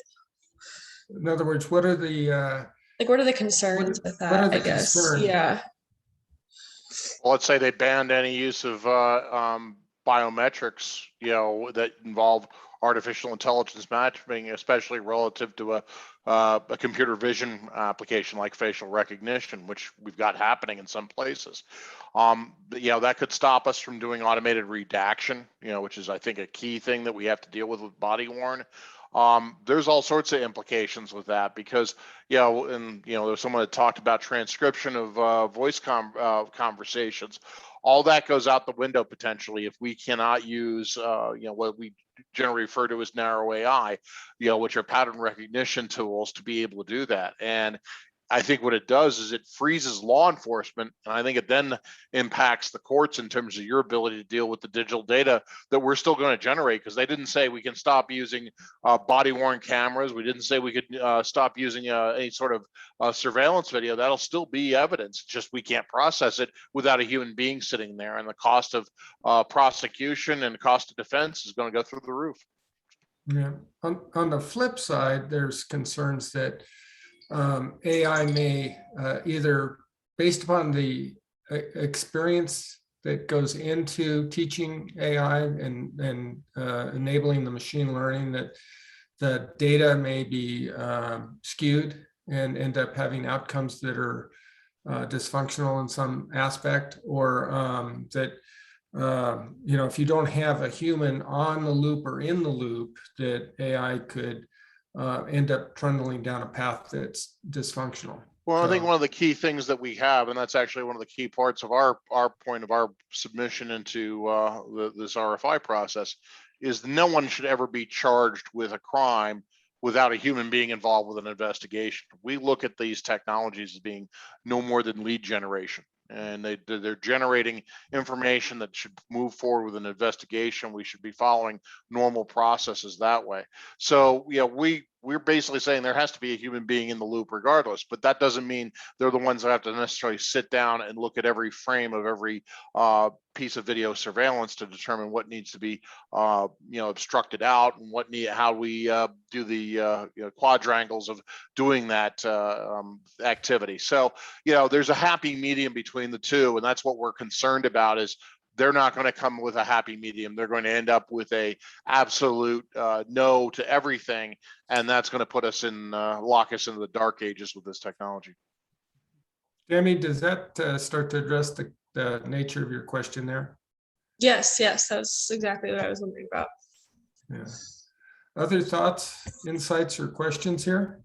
In other words, what are the what are the concerns with that, I guess? concerns? Yeah. Well, let's say they banned any use of biometrics, that involve artificial intelligence matching, especially relative to a computer vision application like facial recognition, which we've got happening in some places. That could stop us from doing automated redaction, which is, I think, a key thing that we have to deal with body worn. There's all sorts of implications with that because, there's someone that talked about transcription of voice conversations. All that goes out the window potentially if we cannot use, what we generally refer to as narrow AI, which are pattern recognition tools to be able to do that. And I think what it does is it freezes law enforcement, and I think it then impacts the courts in terms of your ability to deal with the digital data that we're still going to generate, because they didn't say we can stop using body-worn cameras. We didn't say we could stop using any sort of surveillance video. That'll still be evidence, just we can't process it without a human being sitting there, and the cost of prosecution and cost of defense is going to go through the roof. Yeah. On the flip side, there's concerns that AI may either, based upon the experience that goes into teaching AI and enabling the machine learning, that the data may be skewed and end up having outcomes that are dysfunctional in some aspect, or that if you don't have a human on the loop or in the loop, that AI could end up trundling down a path that's dysfunctional. Well, I think one of the key things that we have, and that's actually one of the key parts of our point of our submission into this RFI process, is no one should ever be charged with a crime without a human being involved with an investigation. We look at these technologies as being no more than lead generation. And they're generating information that should move forward with an investigation. We should be following normal processes that way. So, we're basically saying there has to be a human being in the loop regardless, but that doesn't mean they're the ones that have to necessarily sit down and look at every frame of every piece of video surveillance to determine what needs to be obstructed out and how we do the quadrangles of doing that activity. So there's a happy medium between the two, and that's what we're concerned about. Is they're not going to come with a happy medium. They're going to end up with a absolute no to everything, and that's going to put us lock us into the dark ages with this technology. Demi, does that start to address the nature of your question there? Yes, that's exactly what I was wondering about. Yeah. Other thoughts, insights, or questions here?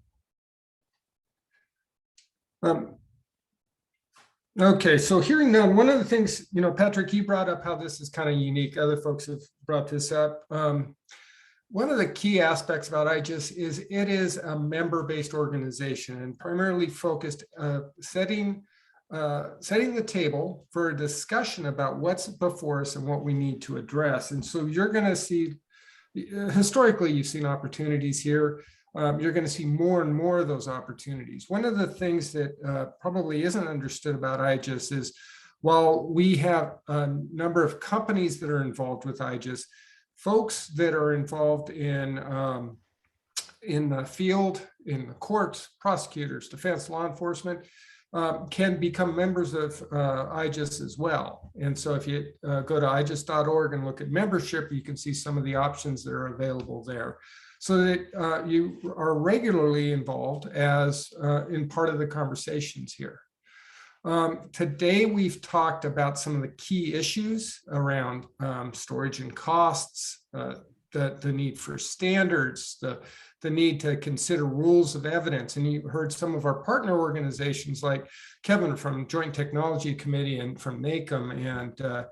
Okay, so hearing none, one of the things, Patrick, you brought up how this is kind of unique. Other folks have brought this up. One of the key aspects about IJIS is it is a member-based organization and primarily focused setting the table for a discussion about what's before us and what we need to address. And so you're going to see, historically, you've seen opportunities here. You're going to see more and more of those opportunities. One of the things that probably isn't understood about IJIS is, while we have a number of companies that are involved with IJIS, folks that are involved in the field, in the courts, prosecutors, defense, law enforcement, can become members of IJIS as well. And so if you go to ijis.org and look at membership, you can see some of the options that are available there, so that you are regularly involved as in part of the conversations here. Today, we've talked about some of the key issues around storage and costs, the need for standards, the need to consider rules of evidence. And you heard some of our partner organizations like Kevin from Joint Technology Committee and from NACM,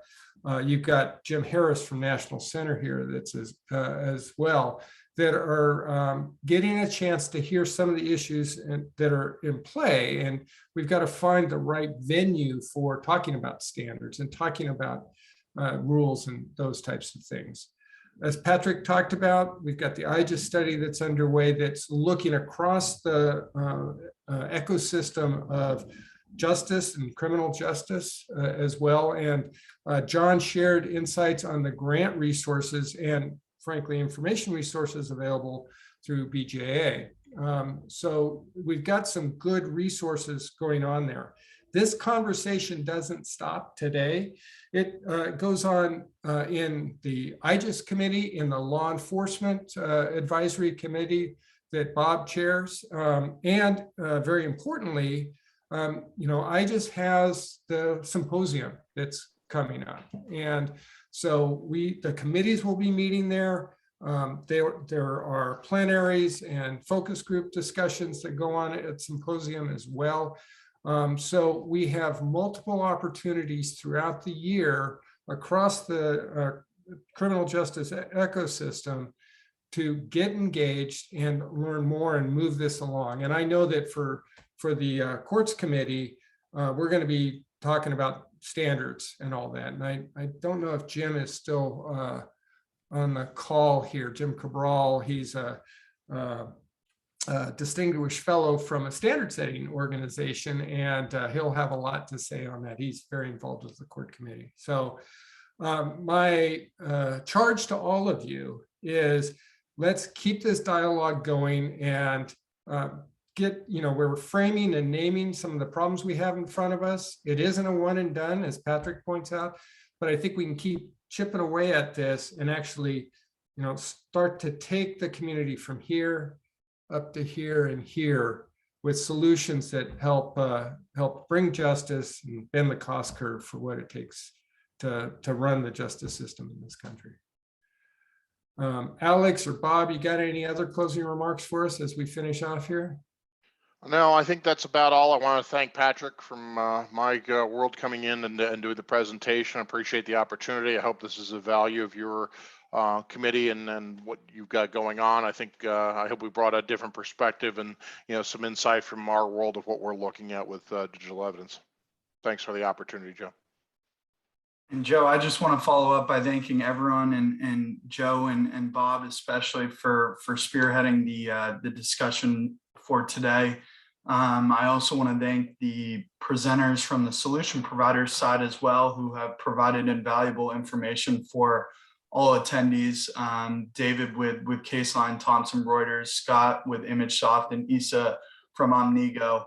and you've got Jim Harris from National Center here that's as well, that are getting a chance to hear some of the issues that are in play. And we've got to find the right venue for talking about standards and talking about rules and those types of things. As Patrick talked about, we've got the IJIS study that's underway that's looking across the ecosystem of justice and criminal justice as well. And John shared insights on the grant resources and, frankly, information resources available through BJA. So we've got some good resources going on there. This conversation doesn't stop today. It goes on in the IJIS committee, in the law enforcement advisory committee that Bob chairs. And very importantly, IJIS has the symposium that's coming up. And so the committees will be meeting there. There are plenaries and focus group discussions that go on at symposium as well. So we have multiple opportunities throughout the year across the criminal justice ecosystem to get engaged and learn more and move this along. And I know that for the courts committee, we're going to be talking about standards and all that. And I don't know if Jim is still on the call here. Jim Cabral, he's a distinguished fellow from a standard setting organization, and he'll have a lot to say on that. He's very involved with the court committee. So my charge to all of you is, let's keep this dialogue going and we're framing and naming some of the problems we have in front of us. It isn't a one and done, as Patrick points out, but I think we can keep chipping away at this and actually, start to take the community from here up to here and here with solutions that help bring justice and bend the cost curve for what it takes to run the justice system in this country. Alex or Bob, you got any other closing remarks for us as we finish off here? No, I think that's about all. I want to thank Patrick from my world coming in and doing the presentation. I appreciate the opportunity. I hope this is the value of your committee and what you've got going on. I think I hope we brought a different perspective and some insight from our world of what we're looking at with digital evidence. Thanks for the opportunity, Joe. And Joe, I just want to follow up by thanking everyone and Joe and Bob especially for spearheading the discussion for today. I also want to thank the presenters from the solution providers side as well, who have provided invaluable information for all attendees. David with Caseline, Thomson Reuters, Scott with ImageSoft, and Isa from Omnigo.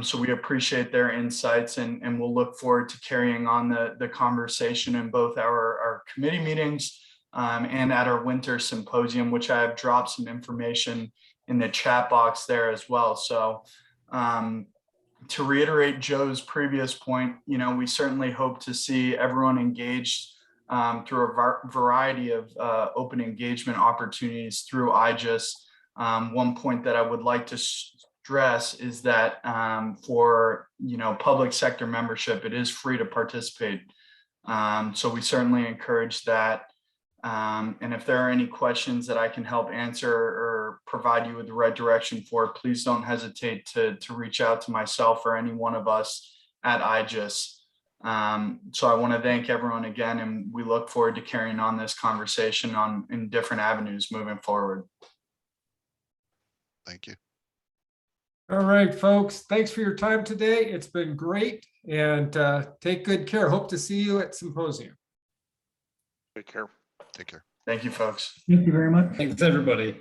So we appreciate their insights and we'll look forward to carrying on the conversation in both our committee meetings and at our winter symposium, which I have dropped some information in the chat box there as well. So to reiterate Joe's previous point, we certainly hope to see everyone engaged through a variety of open engagement opportunities through IJIS. One point that I would like to stress is that for public sector membership, it is free to participate. So we certainly encourage that. And if there are any questions that I can help answer or provide you with the right direction for, please don't hesitate to reach out to myself or any one of us at IJIS. So I want to thank everyone again, and we look forward to carrying on this conversation in different avenues moving forward. Thank you. All right, folks, thanks for your time today. It's been great, and take good care. Hope to see you at symposium. Take care. Take care. Thank you, folks. Thank you very much. Thanks, everybody.